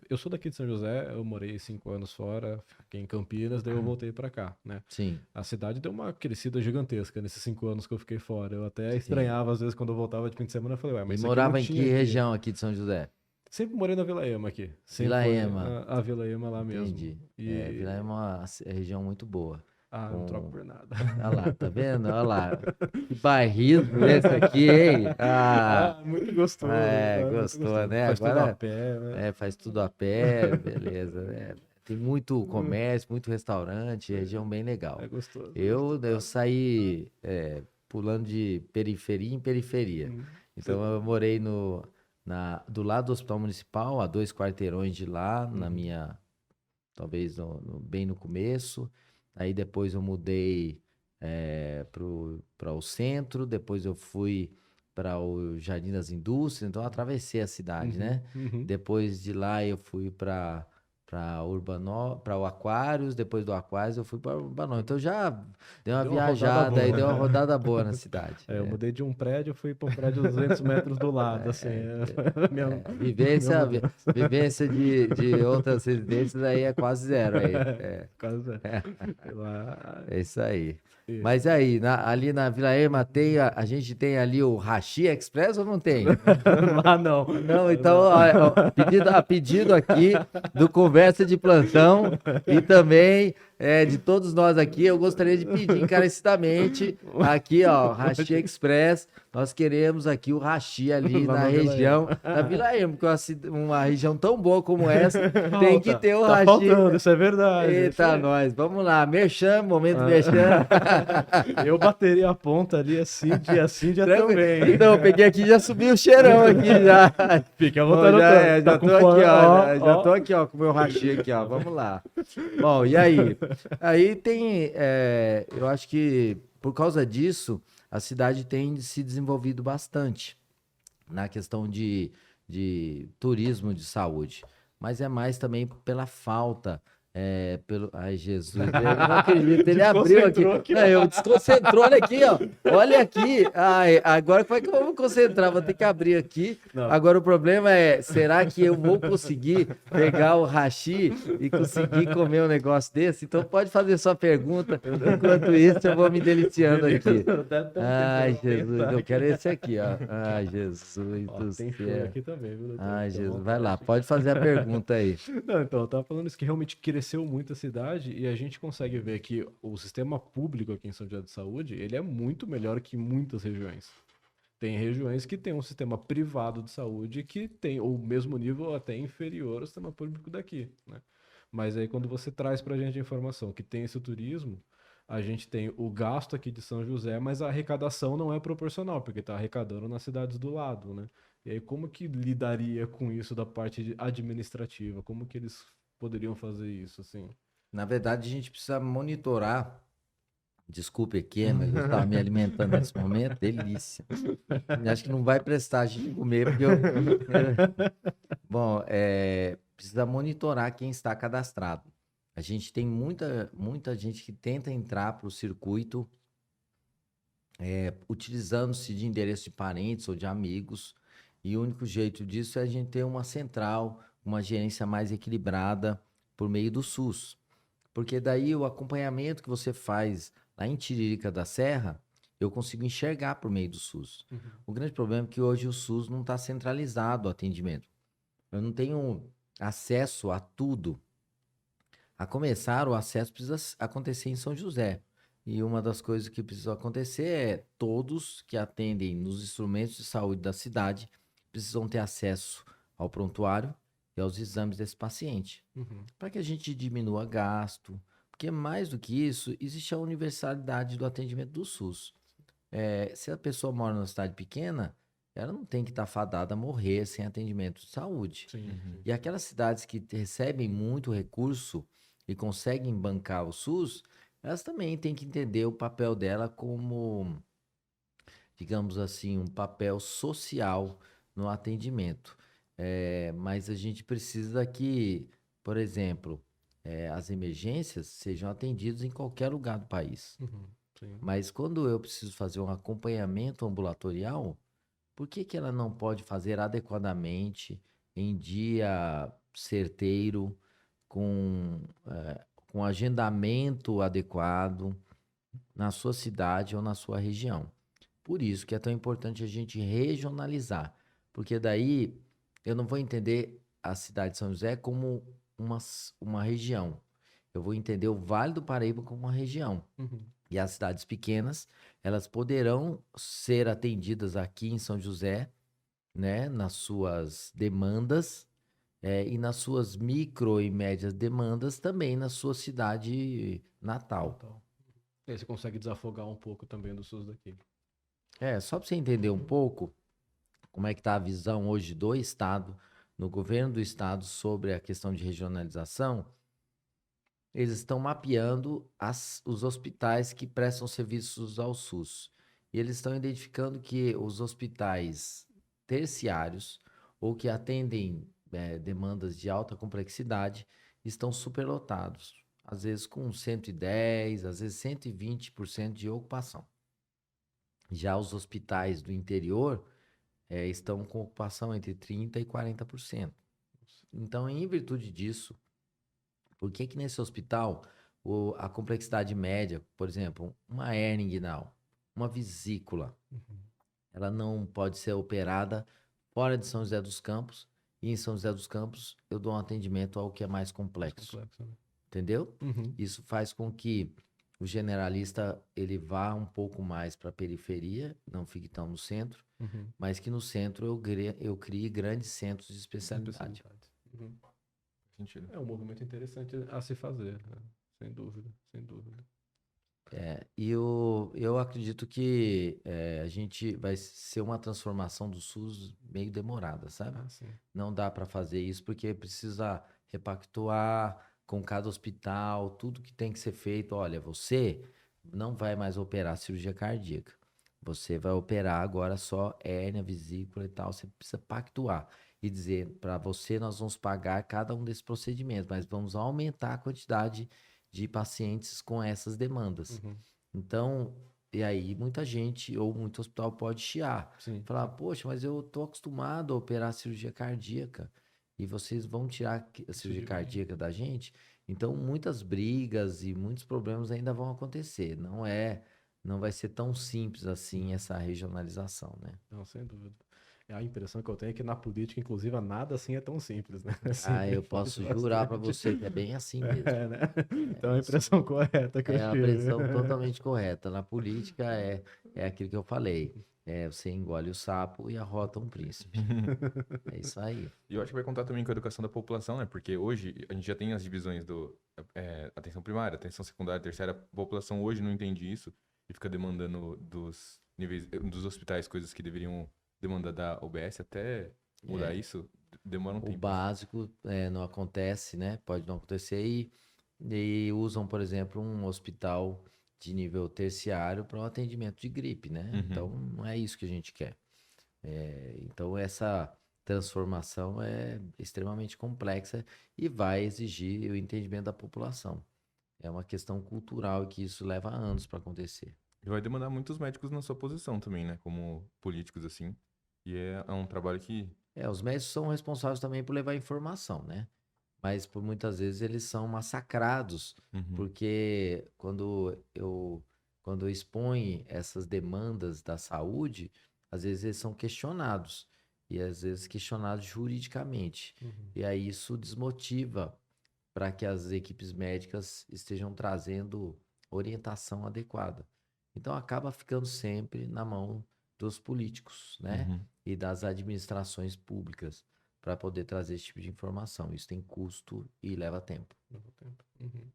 eu sou daqui de São José, eu morei 5 anos fora, fiquei em Campinas, daí eu voltei pra cá, né?
Sim.
A cidade deu uma crescida gigantesca nesses 5 anos que eu fiquei fora. Eu até estranhava, às vezes, quando eu voltava de fim de semana, eu falei, ué, mas
E
isso aqui
morava
não
em
tinha
que
aqui.
região aqui de São José?
Sempre morei na Vila Ema aqui. Sempre
Vila
foi
Ema.
A Vila Ema lá mesmo.
Entendi.
E...
Vila Ema é uma região muito boa.
não troco por nada.
Olha lá, tá vendo? Olha lá. Que bairrismo esse aqui, hein?
Muito gostoso. Muito
Gostou,
gostoso.
né?
Faz tudo
Agora
a pé, né?
faz tudo a pé, beleza, né? Tem muito comércio, muito restaurante, região bem legal.
É gostoso.
Eu saí pulando de periferia em periferia. Então eu morei do lado do Hospital Municipal, a 2 quarteirões de lá, na minha, talvez bem no começo. Aí depois eu mudei para o centro, depois eu fui para o Jardim das Indústrias, então eu atravessei a cidade, né? Depois de lá eu fui para o Aquários, depois do Aquários eu fui para o Urbanó. Então já dei uma viajada e deu uma rodada boa na cidade.
Eu mudei de um prédio, fui para um prédio 200 metros do lado, assim.
Vivência de outras residências aí é quase zero aí.
Quase zero.
É isso aí. Mas aí, ali na Vila Ema a gente tem ali o Hashi Express ou não tem?
Lá não.
Não, então, a pedido aqui do Conversa de Plantão e também de todos nós aqui, eu gostaria de pedir encarecidamente aqui, ó, Hashi Express. Nós queremos aqui o hashi ali na região da Vila Ema, porque uma região tão boa como essa tem que ter o hashi.
Faltando, isso é verdade.
Eita, nós. Vamos lá, merchan, momento merchan.
Eu bateria a ponta ali assim, dia também.
Então, eu peguei aqui e já subi o cheirão aqui já.
Fica à vontade.
Já tô aqui, ó. Já tô aqui, ó, com o meu hashi aqui, ó. Vamos lá. Bom, e aí? Aí tem, eu acho que por causa disso, a cidade tem se desenvolvido bastante na questão de de turismo de saúde, mas é mais também pela falta. Ai, Jesus, eu não acredito, ele abriu aqui. Não, eu desconcentrou, olha aqui, ó. Olha aqui. Ai, agora como é que eu vou me concentrar? Vou ter que abrir aqui.
Não.
Agora o problema é, será que eu vou conseguir pegar o hashi e conseguir comer um negócio desse? Então pode fazer sua pergunta. Enquanto isso, eu vou me deliciando aqui. Ai, Jesus, eu quero esse aqui, ó. Ai, Jesus
Ó,
do
tem show
céu.
aqui também, viu, doutor?
Ai,
Fica à
Jesus, vai lá,
vontade.
pode fazer a pergunta aí.
Não, então, eu tava falando isso que realmente cresceu muito a cidade e a gente consegue ver que o sistema público aqui em São José de Saúde, ele é muito melhor que muitas regiões. Tem regiões que tem um sistema privado de saúde que tem o mesmo nível ou até inferior ao sistema público daqui, né? Mas aí quando você traz pra gente a informação que tem esse turismo, a gente tem o gasto aqui de São José, mas a arrecadação não é proporcional, porque está arrecadando nas cidades do lado, né? E aí como que lidaria com isso da parte administrativa? Como que eles poderiam fazer isso, assim?
Na verdade, a gente precisa monitorar. Desculpe aqui, mas eu estava me alimentando nesse momento, delícia. Acho que não vai prestar a gente comer, porque Bom, precisa monitorar quem está cadastrado. A gente tem muita gente que tenta entrar para o circuito utilizando-se de endereço de parentes ou de amigos, e o único jeito disso é a gente ter uma central, uma gerência mais equilibrada por meio do SUS. Porque daí o acompanhamento que você faz lá em Tiririca da Serra, eu consigo enxergar por meio do SUS. O grande problema é que hoje o SUS não está centralizado o atendimento. Eu não tenho acesso a tudo. A começar, o acesso precisa acontecer em São José. E uma das coisas que precisa acontecer é todos que atendem nos instrumentos de saúde da cidade precisam ter acesso ao prontuário e aos exames desse paciente, para que a gente diminua gasto, porque mais do que isso, existe a universalidade do atendimento do SUS. Se a pessoa mora numa cidade pequena, ela não tem que estar fadada a morrer sem atendimento de saúde.
Sim.
E aquelas cidades que recebem muito recurso e conseguem bancar o SUS, elas também têm que entender o papel dela como, digamos assim, um papel social no atendimento. Mas a gente precisa que, por exemplo, as emergências sejam atendidas em qualquer lugar do país.
Sim.
Mas quando eu preciso fazer um acompanhamento ambulatorial, por que que ela não pode fazer adequadamente, em dia certeiro, com agendamento adequado na sua cidade ou na sua região? Por isso que é tão importante a gente regionalizar, porque daí eu não vou entender a cidade de São José como uma região. Eu vou entender o Vale do Paraíba como uma região. E as cidades pequenas, elas poderão ser atendidas aqui em São José, né, nas suas demandas, e nas suas micro e médias demandas também na sua cidade natal.
Total. E aí você consegue desafogar um pouco também do SUS daqui.
Só para você entender um pouco como é que está a visão hoje do Estado, no governo do Estado, sobre a questão de regionalização, eles estão mapeando os hospitais que prestam serviços ao SUS. E eles estão identificando que os hospitais terciários ou que atendem demandas de alta complexidade estão superlotados. Às vezes com 110%, às vezes 120% de ocupação. Já os hospitais do interior estão com ocupação entre 30% e 40%. Então, em virtude disso, por que que nesse hospital a complexidade média, por exemplo, uma hernia inguinal, uma vesícula, ela não pode ser operada fora de São José dos Campos, e em São José dos Campos eu dou um atendimento ao que é mais complexo.
Complexo, né?
Entendeu? Isso faz com que o generalista ele vá um pouco mais para a periferia, não fique tão no centro, mas que no centro eu crie grandes centros de especialidade.
Sentido.
É um movimento interessante a se fazer, né? Sem dúvida, sem dúvida.
E eu acredito que a gente vai ser uma transformação do SUS meio demorada, sabe?
Sim.
Não dá para fazer isso porque precisa repactuar com cada hospital, tudo que tem que ser feito. Olha, você não vai mais operar cirurgia cardíaca. Você vai operar agora só hérnia, vesícula e tal. Você precisa pactuar e dizer, para você nós vamos pagar cada um desses procedimentos, mas vamos aumentar a quantidade de pacientes com essas demandas.
Uhum.
Então, e aí muita gente ou muito hospital pode chiar.
Sim.
Falar, poxa, mas eu tô acostumado a operar cirurgia cardíaca e vocês vão tirar a cirurgia
de mim.
cardíaca da gente? Então, muitas brigas e muitos problemas ainda vão acontecer. Não vai ser tão simples assim essa regionalização, né?
Não, sem dúvida. A impressão que eu tenho é que na política, inclusive, nada assim é tão simples, né? Assim,
Ah, eu posso jurar para
bastante.
você que é bem assim mesmo.
É, né? Então, a
É,
impressão correta que eu
é a
tive.
pressão totalmente correta. Na política é aquilo que eu falei. É, você engole o sapo e arrota um príncipe. É isso aí.
E eu acho que vai contar também com a educação da população, né? Porque hoje a gente já tem as divisões do atenção primária, atenção secundária, terciária. A população hoje não entende isso e fica demandando dos níveis, dos hospitais coisas que deveriam demandar da OBS. Até mudar isso, demora um
O
tempo.
básico não acontece, né? Pode não acontecer e usam, por exemplo, um hospital de nível terciário para um atendimento de gripe, né?
Uhum.
Então, não é isso que a gente quer. Então, essa transformação é extremamente complexa e vai exigir o entendimento da população. É uma questão cultural e que isso leva anos para acontecer.
E vai demandar muitos médicos na sua posição também, né? Como políticos, assim. E é um trabalho que...
Os médicos são responsáveis também por levar informação, né? Mas por muitas vezes eles são massacrados,
Uhum.
porque quando eu exponho essas demandas da saúde, às vezes eles são questionados, e às vezes questionados juridicamente.
Uhum.
E aí isso desmotiva para que as equipes médicas estejam trazendo orientação adequada. Então acaba ficando sempre na mão dos políticos, né?
Uhum.
E das administrações públicas para poder trazer esse tipo de informação. Isso tem custo e leva tempo.
Leva tempo. Uhum.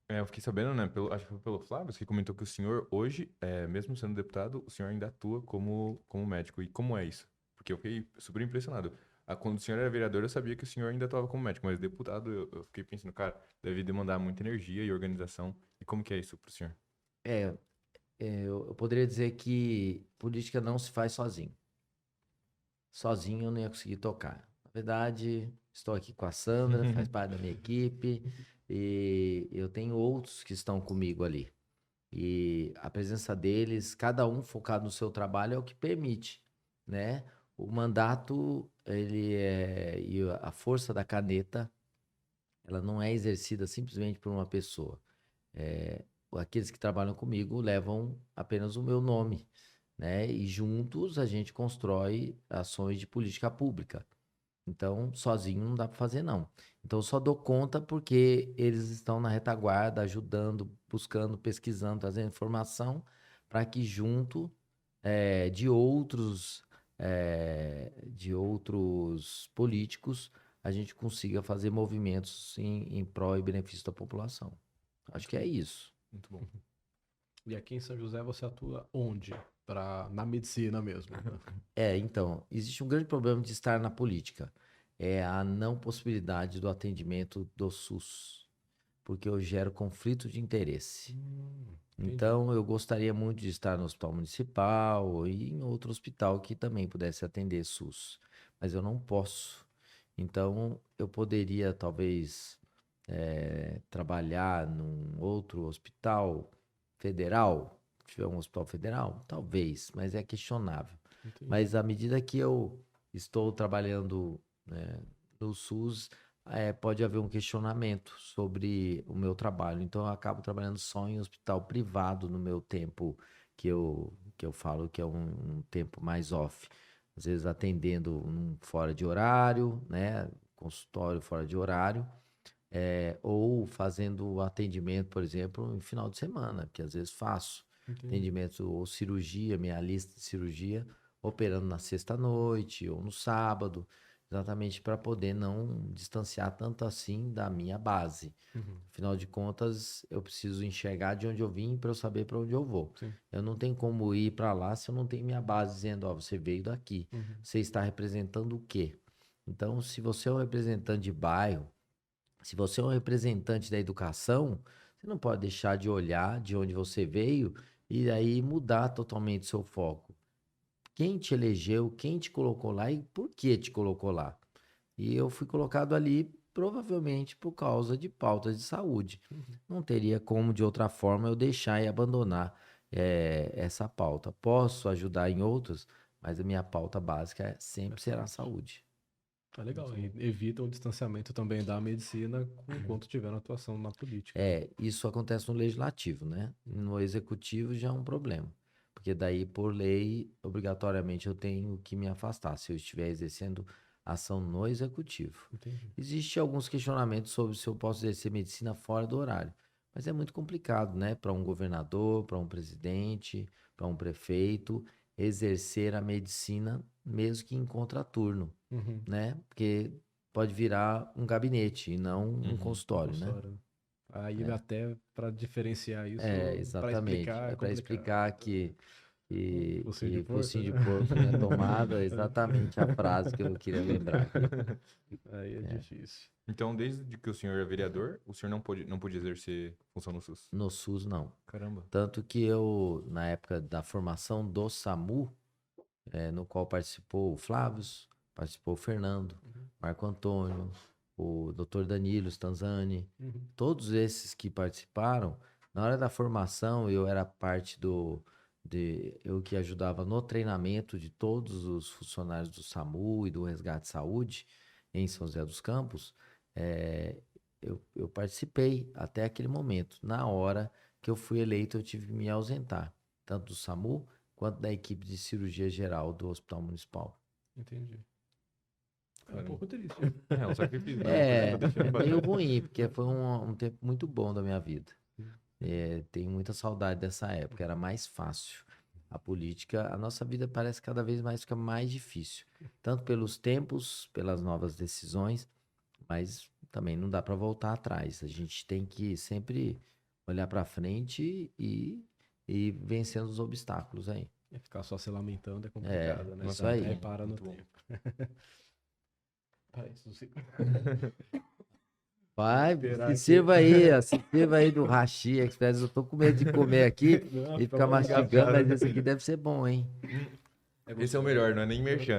Eu fiquei sabendo, né? Acho que foi pelo Flávio, que comentou que o senhor hoje, mesmo sendo deputado, o senhor ainda atua como médico. E como é isso? Porque eu fiquei super impressionado. Quando o senhor era vereador, eu sabia que o senhor ainda atuava como médico, mas deputado, eu fiquei pensando, cara, deve demandar muita energia e organização. E como que é isso pro senhor?
Eu poderia dizer que política não se faz sozinho. Sozinho eu não ia conseguir tocar. Na verdade, estou aqui com a Sandra, faz parte da minha equipe, e eu tenho outros que estão comigo ali. E a presença deles, cada um focado no seu trabalho, é o que permite, né? O mandato, e a força da caneta, ela não é exercida simplesmente por uma pessoa. Aqueles que trabalham comigo levam apenas o meu nome, né? E juntos a gente constrói ações de política pública. Então, sozinho não dá para fazer, não. Então, eu só dou conta porque eles estão na retaguarda, ajudando, buscando, pesquisando, trazendo informação para que junto de outros políticos a gente consiga fazer movimentos em prol e benefício da população. Acho que é isso.
Muito bom.
E aqui em São José você atua onde? Na medicina mesmo.
Então, existe um grande problema de estar na política. É a não possibilidade do atendimento do SUS, porque eu gero conflito de interesse.
Entendi.
Então, eu gostaria muito de estar no hospital municipal ou em outro hospital que também pudesse atender SUS, mas eu não posso. Então, eu poderia talvez trabalhar num outro hospital federal, se tiver um hospital federal, talvez, mas é questionável.
Entendi.
Mas à medida que eu estou trabalhando, né, no SUS, pode haver um questionamento sobre o meu trabalho. Então, eu acabo trabalhando só em hospital privado no meu tempo que eu falo que é um tempo mais off. Às vezes atendendo fora de horário, né, consultório fora de horário, ou fazendo atendimento, por exemplo, em final de semana, que às vezes faço.
Entendi.
Atendimento ou cirurgia, minha lista de cirurgia, operando na sexta-noite ou no sábado, exatamente para poder não distanciar tanto assim da minha base.
Uhum.
Afinal de contas, eu preciso enxergar de onde eu vim para eu saber para onde eu vou.
Sim.
Eu não tenho como ir para lá se eu não tenho minha base dizendo, ó, você veio daqui.
Uhum.
Você está representando o quê? Então, se você é um representante de bairro, se você é um representante da educação, você não pode deixar de olhar de onde você veio e aí mudar totalmente seu foco. Quem te elegeu, quem te colocou lá e por que te colocou lá. E eu fui colocado ali provavelmente por causa de pautas de saúde. Não teria como, de outra forma, eu deixar e abandonar essa pauta. Posso ajudar em outras, mas a minha pauta básica sempre será a saúde.
Tá legal. E evita o distanciamento também da medicina enquanto tiver atuação na política. Né?
Isso acontece no legislativo, né? No executivo já é um problema. Porque daí, por lei, obrigatoriamente eu tenho que me afastar se eu estiver exercendo ação no executivo.
Entendi.
Existem alguns questionamentos sobre se eu posso exercer medicina fora do horário. Mas é muito complicado, né? Para um governador, para um presidente, para um prefeito, exercer a medicina mesmo que em contraturno,
Uhum.
né? Porque pode virar um gabinete e não um consultório, né?
Consultório. Aí até para diferenciar isso, para
Exatamente.
explicar é
É para
complicado.
explicar
Focinho de
que
porco.
focinho de porco não é tomado, é exatamente a frase que eu queria lembrar aqui.
Aí é difícil.
Então, desde que o senhor é vereador, o senhor não pôde exercer função no SUS?
No SUS, não.
Caramba.
Tanto que eu, na época da formação do SAMU, no qual participou o Flávio, participou o Fernando, Marco Antônio, o Dr. Danilo Stanzani, todos esses que participaram, na hora da formação eu era parte eu que ajudava no treinamento de todos os funcionários do SAMU e do Resgate Saúde em São José dos Campos. Eu participei até aquele momento. Na hora que eu fui eleito, eu tive que me ausentar, tanto do SAMU quanto da equipe de cirurgia geral do Hospital Municipal.
Entendi. É um pouco triste.
É um sacrifício.
É
Tá deixando pra-
meio ruim, porque foi um tempo muito bom da minha vida. Tenho muita saudade dessa época, era mais fácil. A política, a nossa vida parece cada vez mais fica mais difícil, tanto pelos tempos, pelas novas decisões, mas também não dá para voltar atrás. A gente tem que sempre olhar para frente e vencendo os obstáculos aí.
E ficar só se lamentando é complicado, né?
isso
Você
aí.
até para no
Muito bom.
tempo. Peraí, se
Vai,
Esperar
se
aqui.
sirva aí, ó, se sirva aí do Hashi Express. Eu tô com medo de comer aqui
Não,
e
fica
ficar
à vontade.
mastigando, mas esse aqui deve ser bom, hein?
Esse é o melhor, não é nem merchan.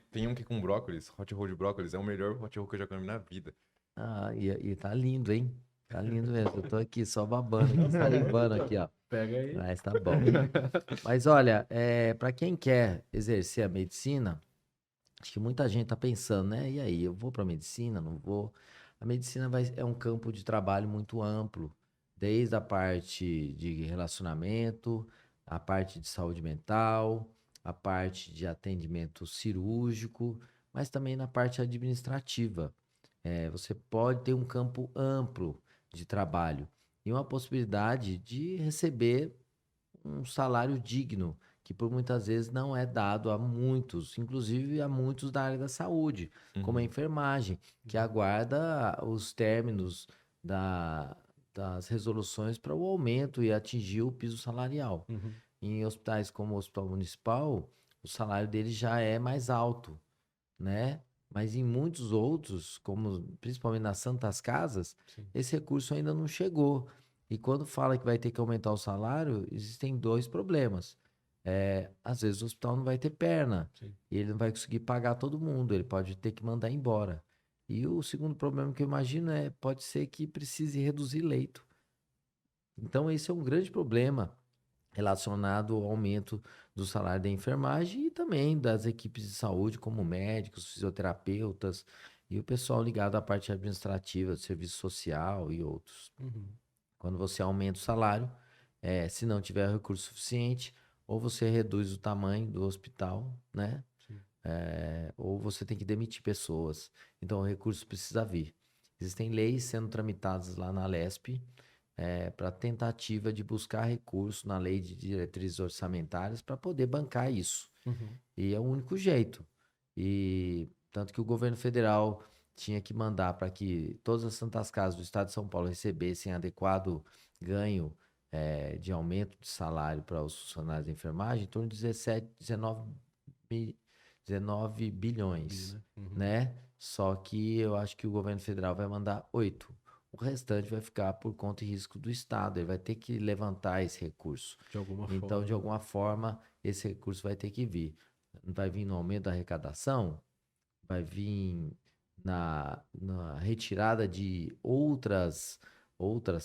Tem um que é com brócolis, hot roll de brócolis, é o melhor hot roll que eu já comi na vida.
Ah, e tá lindo, hein? Tá lindo mesmo. Eu tô aqui só babando, aqui, salivando aqui, ó.
Pega aí.
Mas tá bom. Mas olha, para quem quer exercer a medicina, acho que muita gente tá pensando, né? E aí, eu vou pra medicina? Não vou? A medicina é um campo de trabalho muito amplo, desde a parte de relacionamento, a parte de saúde mental, a parte de atendimento cirúrgico, mas também na parte administrativa. Você pode ter um campo amplo de trabalho e uma possibilidade de receber um salário digno, que por muitas vezes não é dado a muitos, inclusive a muitos da área da saúde, como a enfermagem, que aguarda os términos das resoluções para o aumento e atingir o piso salarial.
Uhum.
Em hospitais como o Hospital Municipal, o salário dele já é mais alto, né? Mas em muitos outros, como principalmente nas Santas Casas,
Sim.
esse recurso ainda não chegou. E quando fala que vai ter que aumentar o salário, existem dois problemas. Às vezes o hospital não vai ter perna,
Sim.
e ele não vai conseguir pagar todo mundo, ele pode ter que mandar embora. E o segundo problema que eu imagino pode ser que precise reduzir leito. Então esse é um grande problema relacionado ao aumento do salário da enfermagem e também das equipes de saúde, como médicos, fisioterapeutas e o pessoal ligado à parte administrativa, serviço social e outros.
Uhum.
Quando você aumenta o salário, se não tiver recurso suficiente, ou você reduz o tamanho do hospital, né?
Sim.
Ou você tem que demitir pessoas. Então o recurso precisa vir. Existem leis sendo tramitadas lá na Lesp, para tentativa de buscar recurso na lei de diretrizes orçamentárias para poder bancar isso.
Uhum.
E é o único jeito. E tanto que o governo federal tinha que mandar para que todas as santas casas do estado de São Paulo recebessem adequado ganho de aumento de salário para os funcionários da enfermagem, em torno de 19 bilhões,
Uhum.
né? Só que eu acho que o governo federal vai mandar 8. o restante vai ficar por conta e risco do Estado. Ele vai ter que levantar esse recurso.
De alguma
Então,
forma.
de alguma forma, esse recurso vai ter que vir. Vai vir no aumento da arrecadação, vai vir na retirada de outras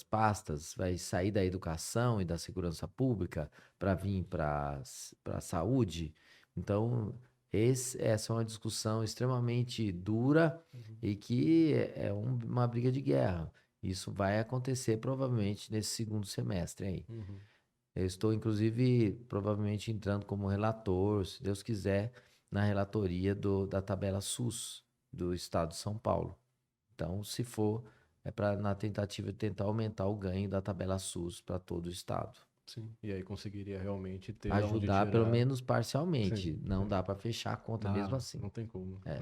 pastas, vai sair da educação e da segurança pública para vir para a saúde. Então, essa é uma discussão extremamente dura e que é uma briga de guerra. Isso vai acontecer provavelmente nesse segundo semestre aí.
Uhum.
Eu estou, inclusive, provavelmente entrando como relator, se Deus quiser, na relatoria da tabela SUS do Estado de São Paulo. Então, se for, na tentativa de tentar aumentar o ganho da tabela SUS para todo o Estado.
Sim. E aí conseguiria realmente ter onde
Ajudar, pelo
tirar.
menos parcialmente.
Sim,
Não
sim.
dá para fechar a conta mesmo assim.
Não tem como.
É.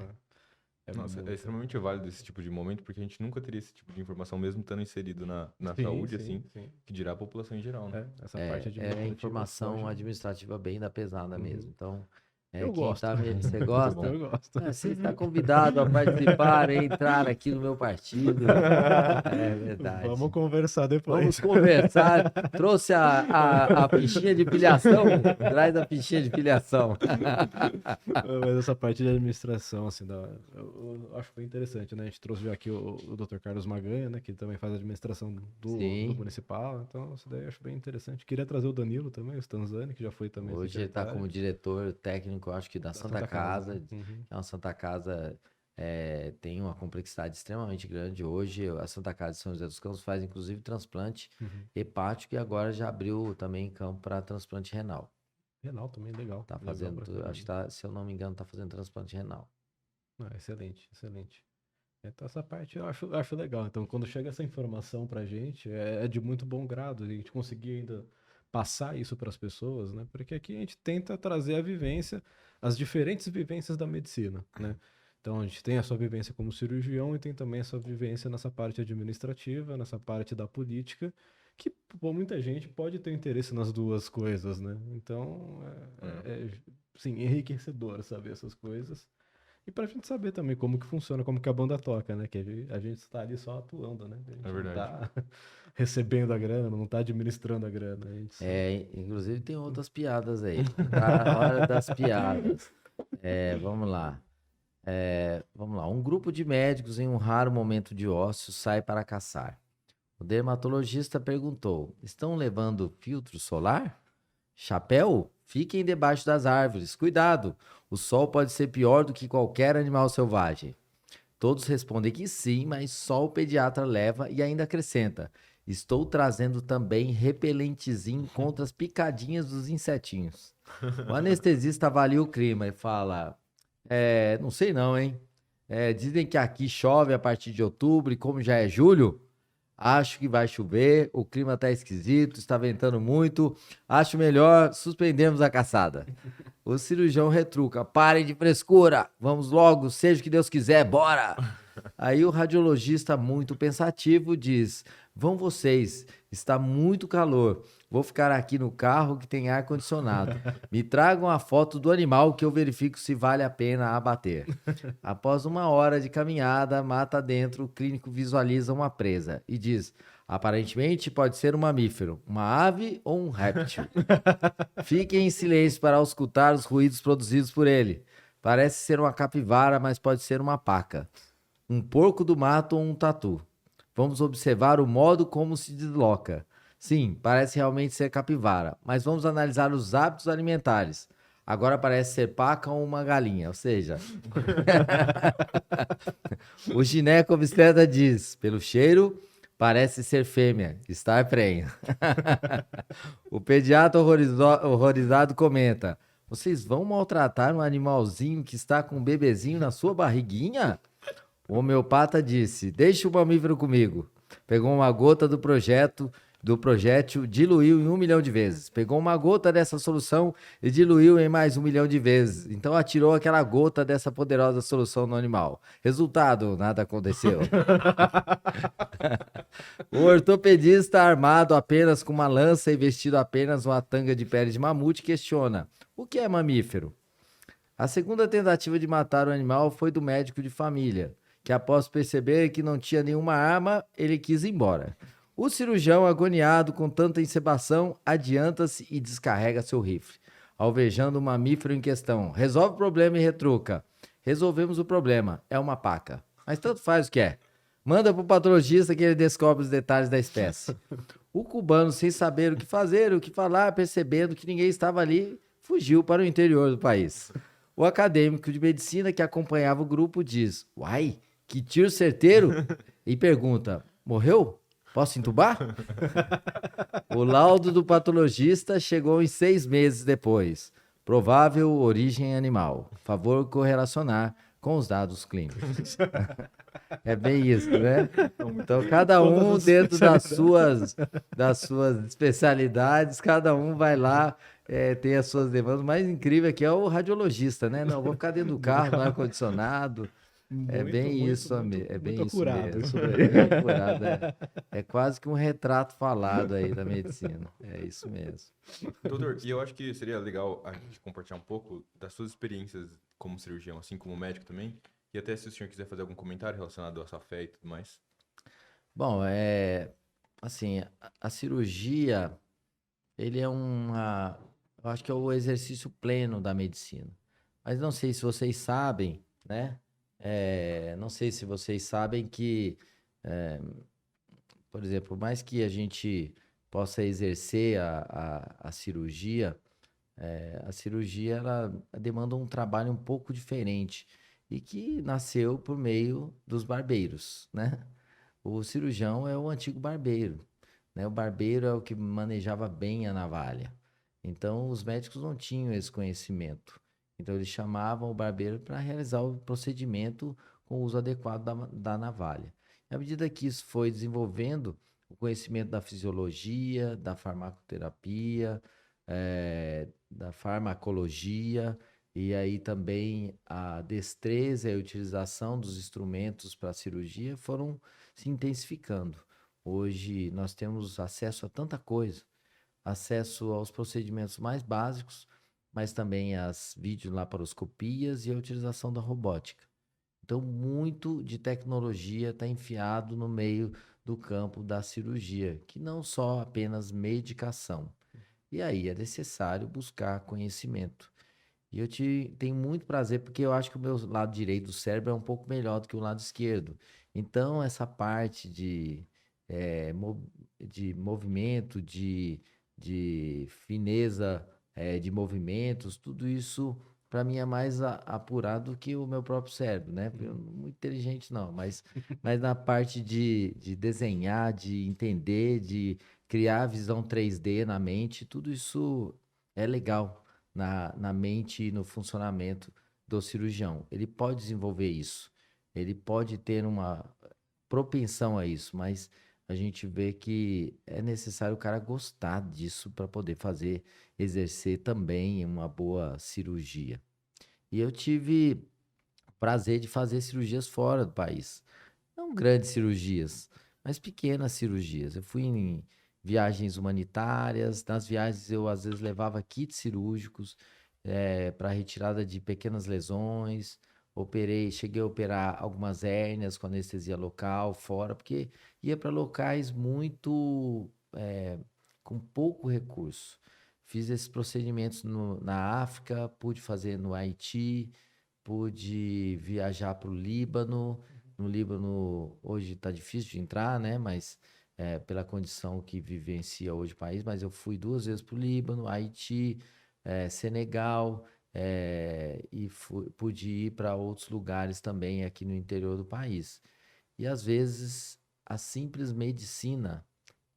Nossa,
muito-
é extremamente válido esse tipo de momento, porque a gente nunca teria esse tipo de informação, mesmo estando inserido na
Sim,
saúde,
sim,
assim,
sim.
que dirá a população em geral, né?
Essa parte
É
administrativa
informação
foge.
administrativa bem da pesada
Uhum.
mesmo. Então,
Eu
quem
gosto.
tá você
Muito
gosta?
bom.
Eu gosto.
Você está convidado a participar e entrar aqui no meu partido. É verdade.
Vamos conversar depois.
Vamos conversar. Trouxe a fichinha de filiação? Traz a fichinha de filiação.
Mas essa parte de administração, assim, eu acho bem interessante, né? A gente trouxe já aqui o Dr. Carlos Maganha, né? Que também faz a administração do
Sim.
municipal. Então, isso daí eu acho bem interessante. Queria trazer o Danilo também, o Stanzani, que já foi também
Hoje ele está
secretário
como diretor técnico, acho que da Santa Casa.
né? Uhum.
É uma Santa Casa, tem uma complexidade extremamente grande. Hoje, a Santa Casa de São José dos Campos faz, inclusive, transplante hepático e agora já abriu também campo para transplante renal.
Renal também, legal.
Tá
Legal
fazendo,
pra caramba.
acho que tá, se eu não me engano, tá fazendo transplante renal.
Excelente, excelente. Então, essa parte eu acho legal. Então, quando chega essa informação pra gente, é de muito bom grado. A gente conseguir ainda passar isso para as pessoas, né? Porque aqui a gente tenta trazer a vivência, as diferentes vivências da medicina, né? Então, a gente tem a sua vivência como cirurgião e tem também a sua vivência nessa parte administrativa, nessa parte da política, que pô, muita gente pode ter interesse nas duas coisas, né? Então, sim, enriquecedor saber essas coisas. E pra gente saber também como que funciona, como que a banda toca, né? Que a gente está ali só atuando, né? A gente
É verdade.
não tá recebendo a grana, não tá administrando a grana. A gente só-
Inclusive tem outras piadas aí. Tá a hora das piadas. Vamos lá. Vamos lá. Um grupo de médicos em um raro momento de ócio sai para caçar. O dermatologista perguntou: estão levando filtro solar? Chapéu? Fiquem debaixo das árvores. Cuidado! O sol pode ser pior do que qualquer animal selvagem. Todos respondem que sim, mas só o pediatra leva e ainda acrescenta: estou trazendo também repelentezinho contra as picadinhas dos insetinhos. O anestesista avalia o clima e fala: não sei não, hein? Dizem que aqui chove a partir de outubro e como já é julho, acho que vai chover, o clima tá esquisito, está ventando muito, acho melhor suspendermos a caçada. O cirurgião retruca: parem de frescura, vamos logo, seja o que Deus quiser, bora! Aí o radiologista, muito pensativo, diz: vão vocês, está muito calor, vou ficar aqui no carro que tem ar-condicionado. Me tragam a foto do animal que eu verifico se vale a pena abater. Após 1 hora de caminhada, mata dentro, o clínico visualiza uma presa e diz: aparentemente pode ser um mamífero, uma ave ou um réptil. Fiquem em silêncio para escutar os ruídos produzidos por ele. Parece ser uma capivara, mas pode ser uma paca. Um porco do mato ou um tatu. Vamos observar o modo como se desloca. Sim, parece realmente ser capivara, mas vamos analisar os hábitos alimentares. Agora parece ser paca ou uma galinha, ou seja... O gineco-obstetra diz: pelo cheiro, parece ser fêmea, está prenha. O pediatra horrorizado comenta: vocês vão maltratar um animalzinho que está com um bebezinho na sua barriguinha? O homeopata disse: deixe o mamífero comigo. Pegou uma gota do projétil, diluiu em 1 milhão de vezes. Pegou uma gota dessa solução e diluiu em mais 1 milhão de vezes. Então atirou aquela gota dessa poderosa solução no animal. Resultado: nada aconteceu. O ortopedista, armado apenas com uma lança e vestido apenas uma tanga de pele de mamute, questiona: o que é mamífero? A segunda tentativa de matar o animal foi do médico de família. que após perceber que não tinha nenhuma arma, ele quis ir embora. O cirurgião, agoniado com tanta insebação, adianta-se e descarrega seu rifle, alvejando o mamífero em questão. Resolve o problema e retruca. Resolvemos o problema, é uma paca. Mas tanto faz o que é. Manda pro patologista que ele descobre os detalhes da espécie. O cubano, sem saber o que fazer, o que falar, percebendo que ninguém estava ali, fugiu para o interior do país. O acadêmico de medicina que acompanhava o grupo diz: "Uai, que tiro certeiro!" E pergunta: "Morreu? Posso entubar?" O laudo do patologista chegou em 6 meses depois. Provável origem animal. Favor correlacionar com os dados clínicos. É bem isso, né? Então, cada um dentro das suas especialidades, cada um vai lá, tem as suas demandas. O mais incrível aqui é o radiologista, né? Não, vou ficar dentro do carro, no ar-condicionado. É bem isso, é bem
muito
isso
apurado
mesmo.
isso
É bem apurado, é quase que um retrato falado aí da medicina. É isso mesmo.
Doutor, e eu acho que seria legal a gente compartilhar um pouco das suas experiências como cirurgião, assim como médico também. E até se o senhor quiser fazer algum comentário relacionado à sua fé e tudo mais.
Bom, assim, a cirurgia, ele é eu acho que é o exercício pleno da medicina. Mas não sei se vocês sabem, né? Não sei se vocês sabem que, é, por exemplo, por mais que a gente possa exercer a cirurgia ela demanda um trabalho um pouco diferente e que nasceu por meio dos barbeiros, né? O cirurgião é o antigo barbeiro, né? O barbeiro é o que manejava bem a navalha. Então, os médicos não tinham esse conhecimento. Então, eles chamavam o barbeiro para realizar o procedimento com o uso adequado da navalha. À medida que isso foi desenvolvendo, o conhecimento da fisiologia, da farmacoterapia, da farmacologia, e aí também a destreza e a utilização dos instrumentos para a cirurgia foram se intensificando. Hoje nós temos acesso a tanta coisa, acesso aos procedimentos mais básicos, mas também às videolaparoscopias e a utilização da robótica. Então, muito de tecnologia está enfiado no meio do campo da cirurgia, que não só apenas medicação. E aí é necessário buscar conhecimento. E tenho muito prazer, porque eu acho que o meu lado direito do cérebro é um pouco melhor do que o lado esquerdo. Então, essa parte de movimento, de fineza, de movimentos, tudo isso, para mim, é mais apurado do que o meu próprio cérebro, né? Eu não muito inteligente, não, mas na parte de desenhar, de entender, de criar visão 3D na mente, tudo isso é legal na mente e no funcionamento do cirurgião. Ele pode desenvolver isso, ele pode ter uma propensão a isso, mas a gente vê que é necessário o cara gostar disso para poder exercer também uma boa cirurgia. E eu tive o prazer de fazer cirurgias fora do país. Não grandes cirurgias, mas pequenas cirurgias. Eu fui em viagens humanitárias, nas viagens eu às vezes levava kits cirúrgicos para retirada de pequenas lesões. Cheguei a operar algumas hérnias com anestesia local, fora, porque ia para locais com pouco recurso. Fiz esses procedimentos na África, pude fazer no Haiti, pude viajar para o Líbano. No Líbano, hoje está difícil de entrar, né? Mas pela condição que vivencia hoje o país, mas eu fui 2 vezes para o Líbano, Haiti, Senegal, e pude ir para outros lugares também aqui no interior do país. E às vezes a simples medicina,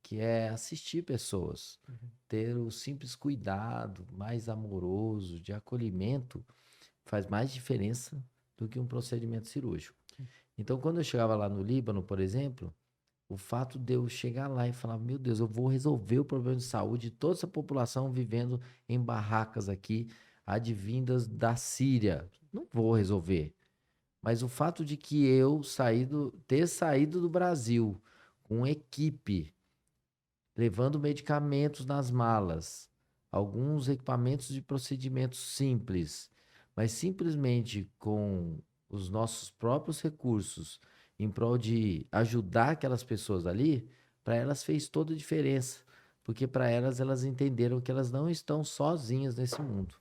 que é assistir pessoas, ter o simples cuidado mais amoroso, de acolhimento, faz mais diferença do que um procedimento cirúrgico. Então, quando eu chegava lá no Líbano, por exemplo, o fato de eu chegar lá e falar, meu Deus, eu vou resolver o problema de saúde de toda essa população vivendo em barracas aqui, advindas da Síria. Não vou resolver. Mas o fato de que eu ter saído do Brasil com equipe, levando medicamentos nas malas, alguns equipamentos de procedimentos simples, mas simplesmente com os nossos próprios recursos em prol de ajudar aquelas pessoas ali, para elas fez toda a diferença. Porque para elas, elas entenderam que elas não estão sozinhas nesse mundo.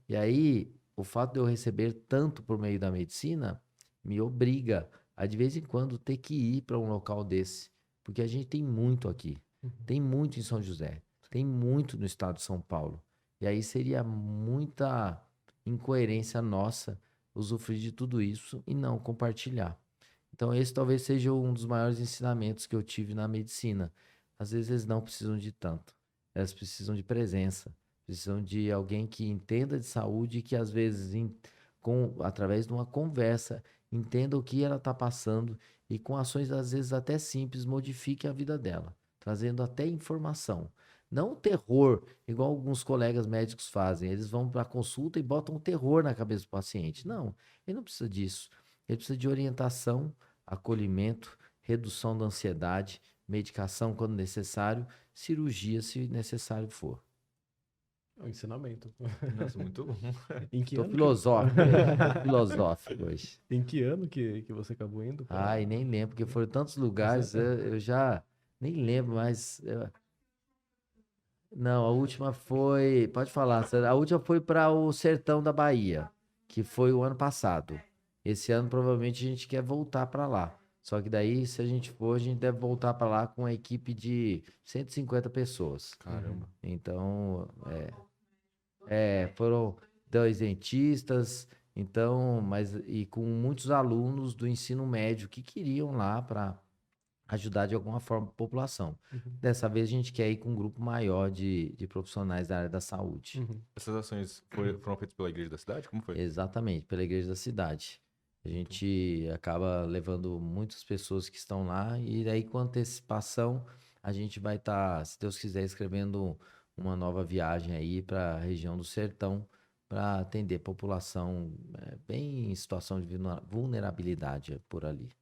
E aí, o fato de eu receber tanto por meio da medicina me obriga a, de vez em quando, ter que ir para um local desse. Porque a gente tem muito aqui. Tem muito em São José. Tem muito no estado de São Paulo. E aí seria muita incoerência nossa usufruir de tudo isso e não compartilhar. Então, esse talvez seja um dos maiores ensinamentos que eu tive na medicina. Às vezes, eles não precisam de tanto. Elas precisam de presença. Precisam de alguém que entenda de saúde e que, às vezes, através de uma conversa, entenda o que ela está passando e, com ações, às vezes, até simples, modifique a vida dela, trazendo até informação. Não o terror, igual alguns colegas médicos fazem. Eles vão para a consulta e botam o terror na cabeça do paciente. Não, ele não precisa disso. Ele precisa de orientação, acolhimento, redução da ansiedade, medicação quando necessário, cirurgia se necessário for.
É um ensinamento.
Nossa, muito bom.
Em que
Tô
ano
filosófico, tô filosófico hoje.
em que ano que você acabou indo?
Ai, nem lembro, porque foram tantos lugares, eu já nem lembro, mas... Não, a última foi... Pode falar, a última foi para o sertão da Bahia, que foi o ano passado. Esse ano, provavelmente, a gente quer voltar para lá. Só que daí, se a gente for, a gente deve voltar para lá com uma equipe de 150 pessoas.
Caramba.
Então, foram 2 dentistas, então, e com muitos alunos do ensino médio que queriam lá para ajudar de alguma forma a população. Dessa vez a gente quer ir com um grupo maior de profissionais da área da saúde.
Essas ações foram feitas pela igreja da cidade? Como foi?
Exatamente, pela igreja da cidade. A gente acaba levando muitas pessoas que estão lá e daí com antecipação a gente vai estar, se Deus quiser, escrevendo uma nova viagem aí para a região do Sertão para atender população bem em situação de vulnerabilidade por ali.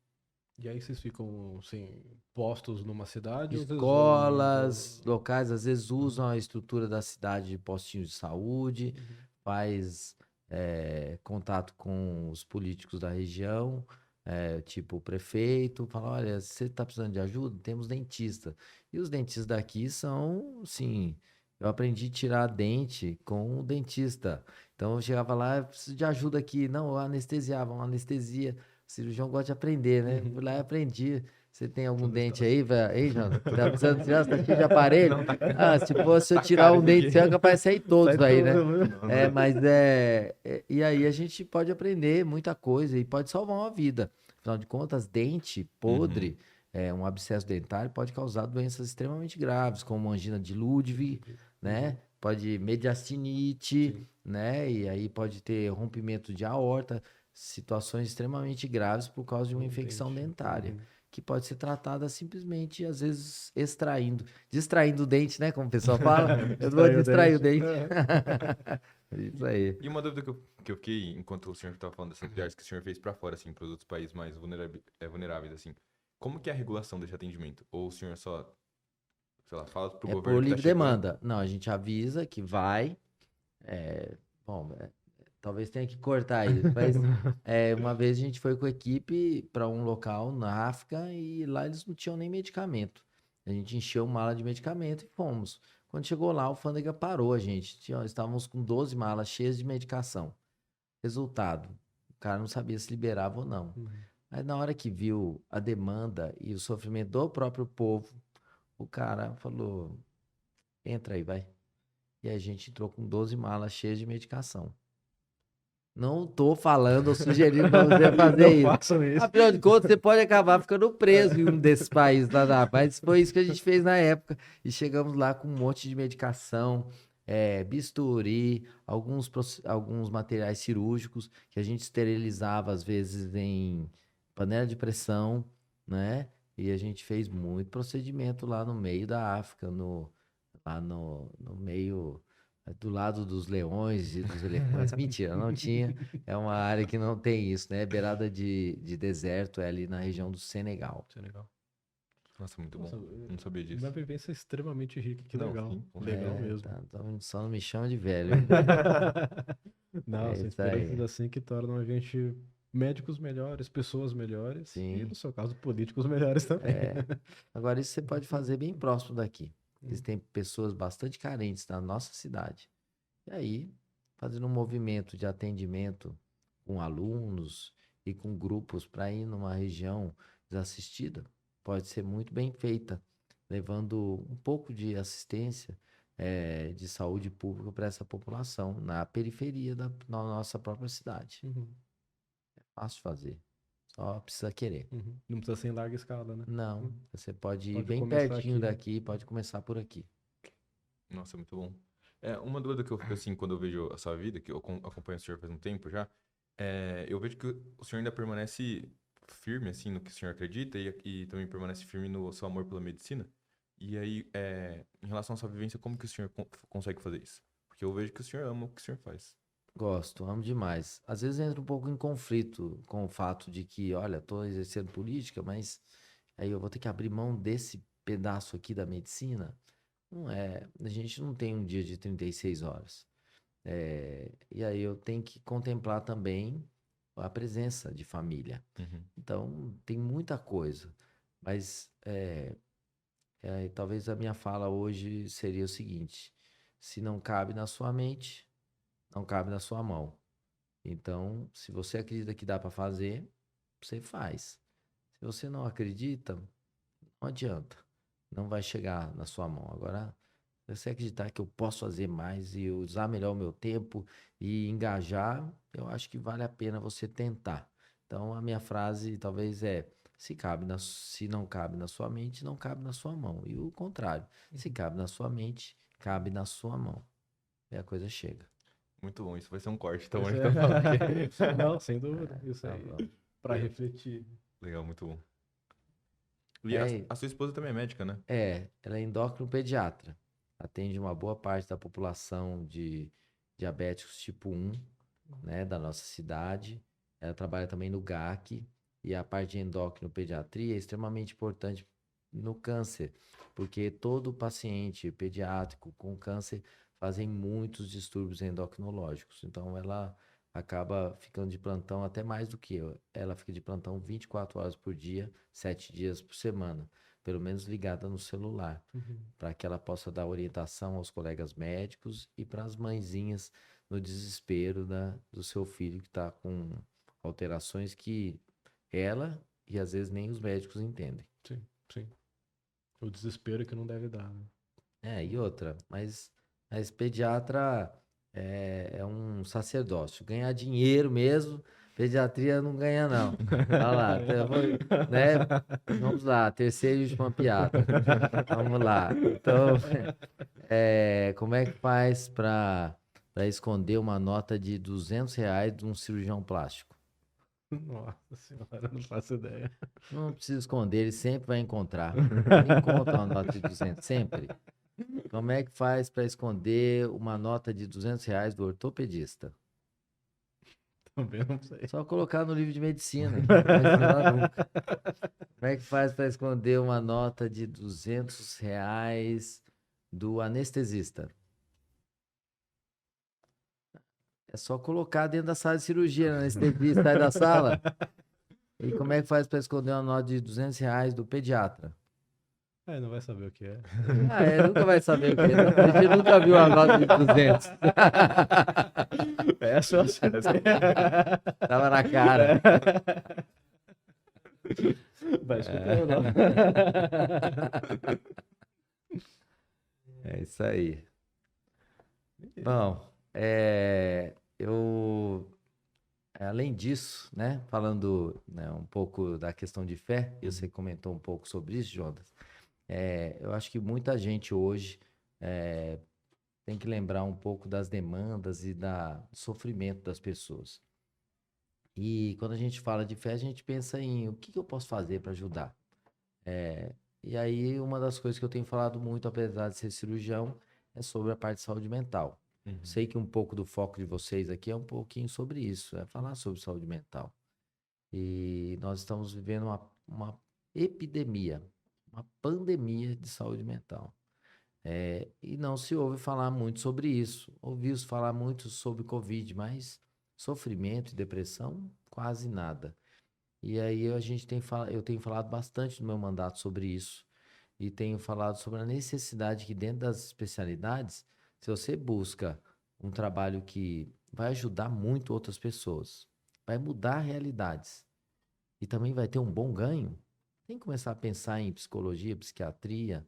E aí vocês ficam, assim, postos numa cidade? Ou vocês
Escolas, locais, às vezes usam a estrutura da cidade de postinhos de saúde, faz contato com os políticos da região, tipo o prefeito, fala, olha, você está precisando de ajuda? Temos dentista. E os dentistas daqui são, sim, eu aprendi a tirar dente com o dentista. Então eu chegava lá, eu preciso de ajuda aqui. Não, eu anestesiava, uma anestesia. O cirurgião gosta de aprender, né? Fui lá e aprendi. Você tem algum dente aí, velho? Ei, Jana, tá precisando tirar? Você tá cheio de aparelho? Se fosse eu tirar um dente, você é capaz de sair todos aí, né? Mas e aí a gente pode aprender muita coisa e pode salvar uma vida. Afinal de contas, dente podre, um abscesso dentário pode causar doenças extremamente graves, como angina de Ludwig, né? Pode mediastinite, né? E aí pode ter rompimento de aorta, situações extremamente graves por causa de uma infecção dentária, que pode ser tratada simplesmente, às vezes, distraindo o dente, né? Como o pessoal fala. Eu vou distrair o dente. Isso aí.
E uma dúvida que eu fiquei enquanto o senhor estava falando dessas viagens que o senhor fez para fora, assim, para os outros países mais vulneráveis, assim. Como que é a regulação desse atendimento? Ou o senhor só, sei lá, fala pro governo
por
que tá
livre
chegando?
demanda. Não, a gente avisa que vai. Talvez tenha que cortar isso. Mas uma vez a gente foi com a equipe para um local na África e lá eles não tinham nem medicamento. A gente encheu mala de medicamento e fomos. Quando chegou lá, o alfândega parou a gente. Estávamos com 12 malas cheias de medicação. Resultado, o cara não sabia se liberava ou não. Mas na hora que viu a demanda e o sofrimento do próprio povo, o cara falou, entra aí, vai. E a gente entrou com 12 malas cheias de medicação. Não tô falando ou sugerindo pra você fazer isso. Afinal de contas, você pode acabar ficando preso em um desses países lá da... Mas foi isso que a gente fez na época. E chegamos lá com um monte de medicação, bisturi, alguns materiais cirúrgicos que a gente esterilizava, às vezes, em panela de pressão, né? E a gente fez muito procedimento lá no meio da África, lá no meio... do lado dos leões e dos elefantes. Mentira, não tinha. É uma área que não tem isso, né? Beirada de deserto, é ali na região do Senegal.
Nossa, muito
Nossa,
bom. Não sabia disso.
Uma vivência extremamente rica, que
Não,
legal.
sim, com
Legal mesmo.
Então, só não me chama de velho.
Não, são
isso aí.
experiências assim que tornam a gente médicos melhores, pessoas melhores e,
Sim.
no seu caso, políticos melhores também.
Agora, isso você pode fazer bem próximo daqui. Existem pessoas bastante carentes na nossa cidade. E aí, fazendo um movimento de atendimento com alunos e com grupos para ir numa região desassistida, pode ser muito bem feita, levando um pouco de assistência, de saúde pública para essa população na periferia da nossa própria cidade.
Uhum,
Fácil de fazer, só precisa querer.
uhum. Não precisa ser em larga escala, né?
Não, você pode ir
Pode
bem
começar
pertinho
aqui.
daqui, pode começar por aqui.
Nossa, muito bom. Uma dúvida que eu fico assim, quando eu vejo a sua vida, que eu acompanho o senhor faz um tempo já, eu vejo que o senhor ainda permanece firme, assim, no que o senhor acredita e também permanece firme no seu amor pela medicina. E aí, em relação à sua vivência, como que o senhor consegue fazer isso? Porque eu vejo que o senhor ama o que o senhor faz.
Gosto, amo demais. Às vezes entra um pouco em conflito com o fato de que, olha, estou exercendo política, mas aí eu vou ter que abrir mão desse pedaço aqui da medicina. Não é, a gente não tem um dia de 36 horas. E aí eu tenho que contemplar também a presença de família.
Uhum.
Então, tem muita coisa. Mas talvez a minha fala hoje seria o seguinte: se não cabe na sua mente, não cabe na sua mão. Então, se você acredita que dá para fazer, você faz. Se você não acredita, não adianta. Não vai chegar na sua mão. Agora, se você acreditar que eu posso fazer mais e usar melhor o meu tempo e engajar, eu acho que vale a pena você tentar. Então, a minha frase talvez se não cabe na sua mente, não cabe na sua mão. E o contrário, se cabe na sua mente, cabe na sua mão. E a coisa chega.
Muito bom, isso vai ser um corte, então.
Isso
Então, fala aqui.
Não, sem dúvida. Isso
Tá
aí.
bom.
Pra refletir.
Legal, muito bom. E
É,
a sua esposa também é médica, né?
ela é endócrino-pediatra. Atende uma boa parte da população de diabéticos tipo 1, né, da nossa cidade. Ela trabalha também no GAC e a parte de endócrino-pediatria é extremamente importante no câncer, porque todo paciente pediátrico com câncer fazem muitos distúrbios endocrinológicos. Então ela acaba ficando de plantão até mais do que eu. Ela fica de plantão 24 horas por dia, 7 dias por semana, pelo menos ligada no celular, para que ela possa dar orientação aos colegas médicos e para as mãezinhas no desespero do seu filho que está com alterações que ela e às vezes nem os médicos entendem.
Sim, sim. O desespero que não deve dar, né?
E outra, mas pediatra é um sacerdócio. Ganhar dinheiro mesmo, pediatria não ganha, não. Olha lá, né? Vamos lá, terceira e última piada. Vamos lá. Então, como é que faz para esconder uma nota de R$ 200 de um cirurgião plástico?
Nossa senhora, não faço ideia.
Não precisa esconder, ele sempre vai encontrar. Ele encontra uma nota de 200, sempre. Como é que faz para esconder uma nota de R$ 200 do ortopedista?
Também não sei.
Só colocar no livro de medicina. Não vai precisar nunca. Como é que faz para esconder uma nota de R$ 200 do anestesista? É só colocar dentro da sala de cirurgia, o anestesista sai da sala. E como é que faz para esconder uma nota de R$ 200 do pediatra?
Não vai saber o que é.
Nunca vai saber o que é. A gente nunca viu uma nota de 200.
Essa eu acertei.
Tava na cara.
Vai escutando.
É isso aí. Bom, além disso, né, falando, né, um pouco da questão de fé, e você comentou um pouco sobre isso, Jonas, eu acho que muita gente hoje tem que lembrar um pouco das demandas e do sofrimento das pessoas. E quando a gente fala de fé, a gente pensa em o que eu posso fazer para ajudar. E aí, uma das coisas que eu tenho falado muito, apesar de ser cirurgião, é sobre a parte de saúde mental. Sei que um pouco do foco de vocês aqui é um pouquinho sobre isso, é falar sobre saúde mental. E nós estamos vivendo uma epidemia, uma pandemia de saúde mental. E não se ouve falar muito sobre isso. Ouviu-se falar muito sobre Covid, mas sofrimento e depressão quase nada. E aí eu tenho falado bastante no meu mandato sobre isso. E tenho falado sobre a necessidade que dentro das especialidades, se você busca um trabalho que vai ajudar muito outras pessoas, vai mudar realidades e também vai ter um bom ganho, tem que começar a pensar em psicologia, psiquiatria.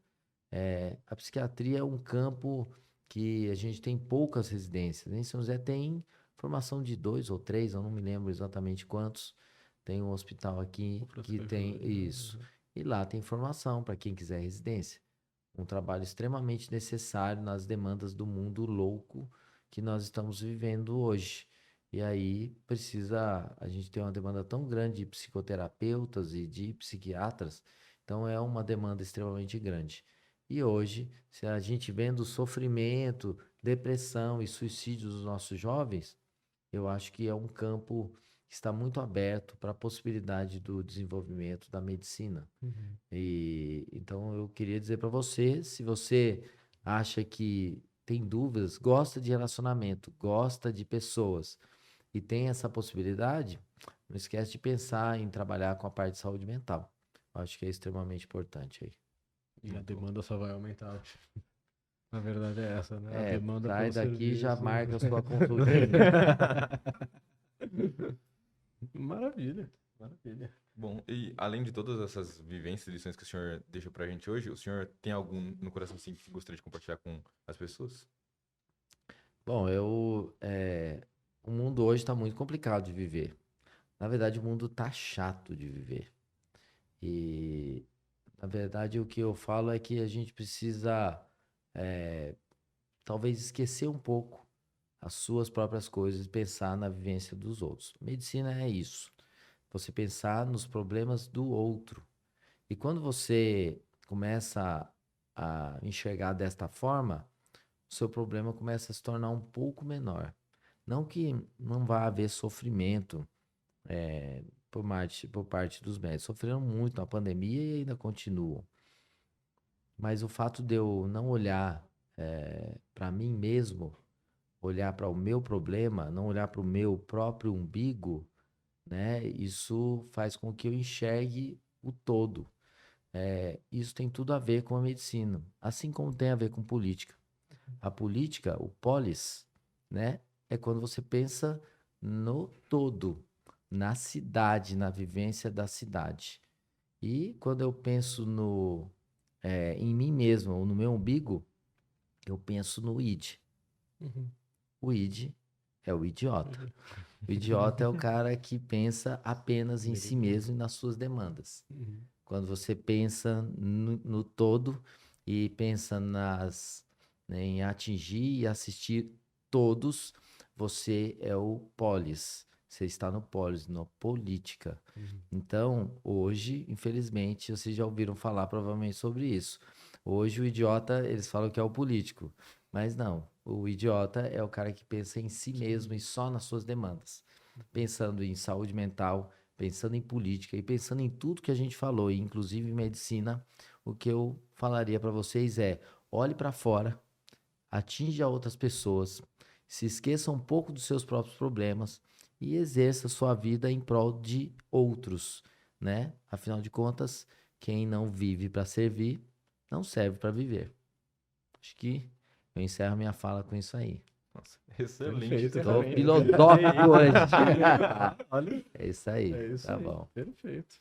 A psiquiatria é um campo que a gente tem poucas residências. Em São José tem formação de 2 ou 3, eu não me lembro exatamente quantos. Tem um hospital aqui que tem isso. E lá tem formação para quem quiser residência. Um trabalho extremamente necessário nas demandas do mundo louco que nós estamos vivendo hoje. E aí a gente tem uma demanda tão grande de psicoterapeutas e de psiquiatras, então é uma demanda extremamente grande. E hoje, se a gente vendo o sofrimento, depressão e suicídio dos nossos jovens, eu acho que é um campo que está muito aberto para a possibilidade do desenvolvimento da medicina. E então eu queria dizer para você, se você acha que tem dúvidas, gosta de relacionamento, gosta de pessoas e tem essa possibilidade, não esquece de pensar em trabalhar com a parte de saúde mental. Eu acho que é extremamente importante aí.
E a demanda só vai aumentar. Na verdade é essa, né? A demanda
sai
pelo
daqui e já
serviço.
marca a sua consultinha.
Maravilha, maravilha.
Bom, e além de todas essas vivências e lições que o senhor deixou pra gente hoje, o senhor tem algum no coração assim, que gostaria de compartilhar com as pessoas?
Bom, o mundo hoje está muito complicado de viver. Na verdade, o mundo tá chato de viver. E, na verdade, o que eu falo é que a gente precisa, talvez, esquecer um pouco as suas próprias coisas e pensar na vivência dos outros. Medicina é isso. Você pensar nos problemas do outro. E quando você começa a enxergar desta forma, o seu problema começa a se tornar um pouco menor. Não que não vá haver sofrimento por parte dos médicos. Sofreram muito na pandemia e ainda continuam. Mas o fato de eu não olhar para mim mesmo, olhar para o meu problema, não olhar para o meu próprio umbigo, né? Isso faz com que eu enxergue o todo. Isso tem tudo a ver com a medicina, assim como tem a ver com política. A política, o polis, né? É quando você pensa no todo, na cidade, na vivência da cidade. E quando eu penso em mim mesmo, ou no meu umbigo, eu penso no id. O id é o idiota. O idiota é o cara que pensa apenas em si mesmo e nas suas demandas. Quando você pensa no todo e pensa em atingir e assistir todos, você é o polis. Você está no polis, na política. Então, hoje, infelizmente, vocês já ouviram falar provavelmente sobre isso. Hoje o idiota, eles falam que é o político. Mas não, o idiota é o cara que pensa em si mesmo e só nas suas demandas. Pensando em saúde mental, pensando em política e pensando em tudo que a gente falou, e inclusive em medicina, o que eu falaria para vocês é: olhe para fora, atinja outras pessoas, se esqueça um pouco dos seus próprios problemas e exerça sua vida em prol de outros, né? Afinal de contas, quem não vive para servir, não serve para viver. Acho que eu encerro minha fala com isso aí.
Nossa, excelente.
Perfeito,
Tô
também.
filosófico hoje.
Olha,
É isso aí.
é isso
Tá
aí.
bom.
Perfeito.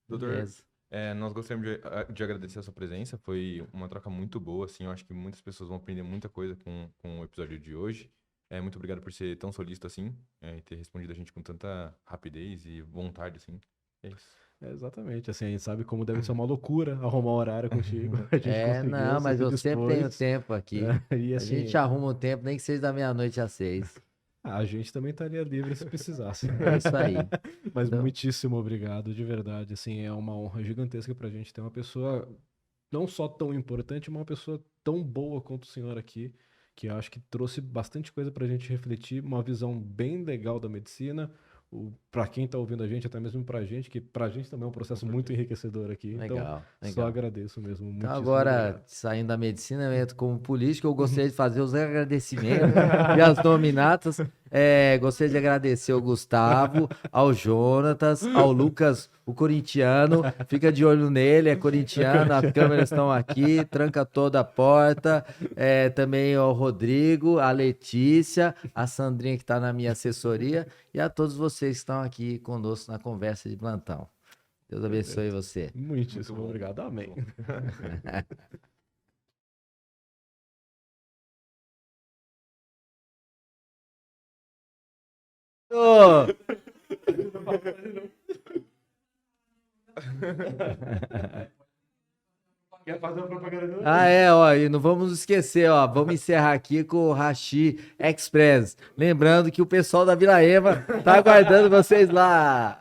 Doutor,
Beleza.
nós gostaríamos de agradecer a sua presença. Foi uma troca muito boa, assim. Eu acho que muitas pessoas vão aprender muita coisa com o episódio de hoje. Muito obrigado por ser tão solícito assim, e ter respondido a gente com tanta rapidez e vontade, assim. É isso.
Exatamente, assim, a gente sabe como deve ser uma loucura arrumar horário contigo. A gente conseguiu,
Não,
você
mas
se
eu sempre tenho
dispôs.
tempo aqui.
E
A
assim,
gente arruma um tempo, nem que seja da meia-noite às 6.
a gente também estaria livre se precisasse.
É isso aí.
Mas
Então-
muitíssimo obrigado, de verdade. Assim, é uma honra gigantesca pra gente ter uma pessoa não só tão importante, mas uma pessoa tão boa quanto o senhor aqui, que eu acho que trouxe bastante coisa pra gente refletir, uma visão bem legal da medicina. Pra quem tá ouvindo a gente, até mesmo pra gente, que pra gente também é um processo muito enriquecedor aqui. Então,
Legal,
só
legal.
agradeço mesmo.
Então
Muitíssimo
agora,
obrigado.
saindo da medicina, eu entro como político, eu gostaria de fazer os agradecimentos e as nominatas. Gostaria de agradecer ao Gustavo, ao Jonatas, ao Lucas, o corintiano. Fica de olho nele, é corintiano, as câmeras estão aqui, tranca toda a porta. Também ao Rodrigo, a Letícia, a Sandrinha que está na minha assessoria e a todos vocês que estão aqui conosco na conversa de plantão. Deus abençoe você.
Muitíssimo obrigado. Amém.
Ô,
Quer fazer uma propaganda?
ó, e não vamos esquecer, ó, vamos encerrar aqui com o Hashi Express. Lembrando que o pessoal da Vila Ema tá aguardando vocês lá.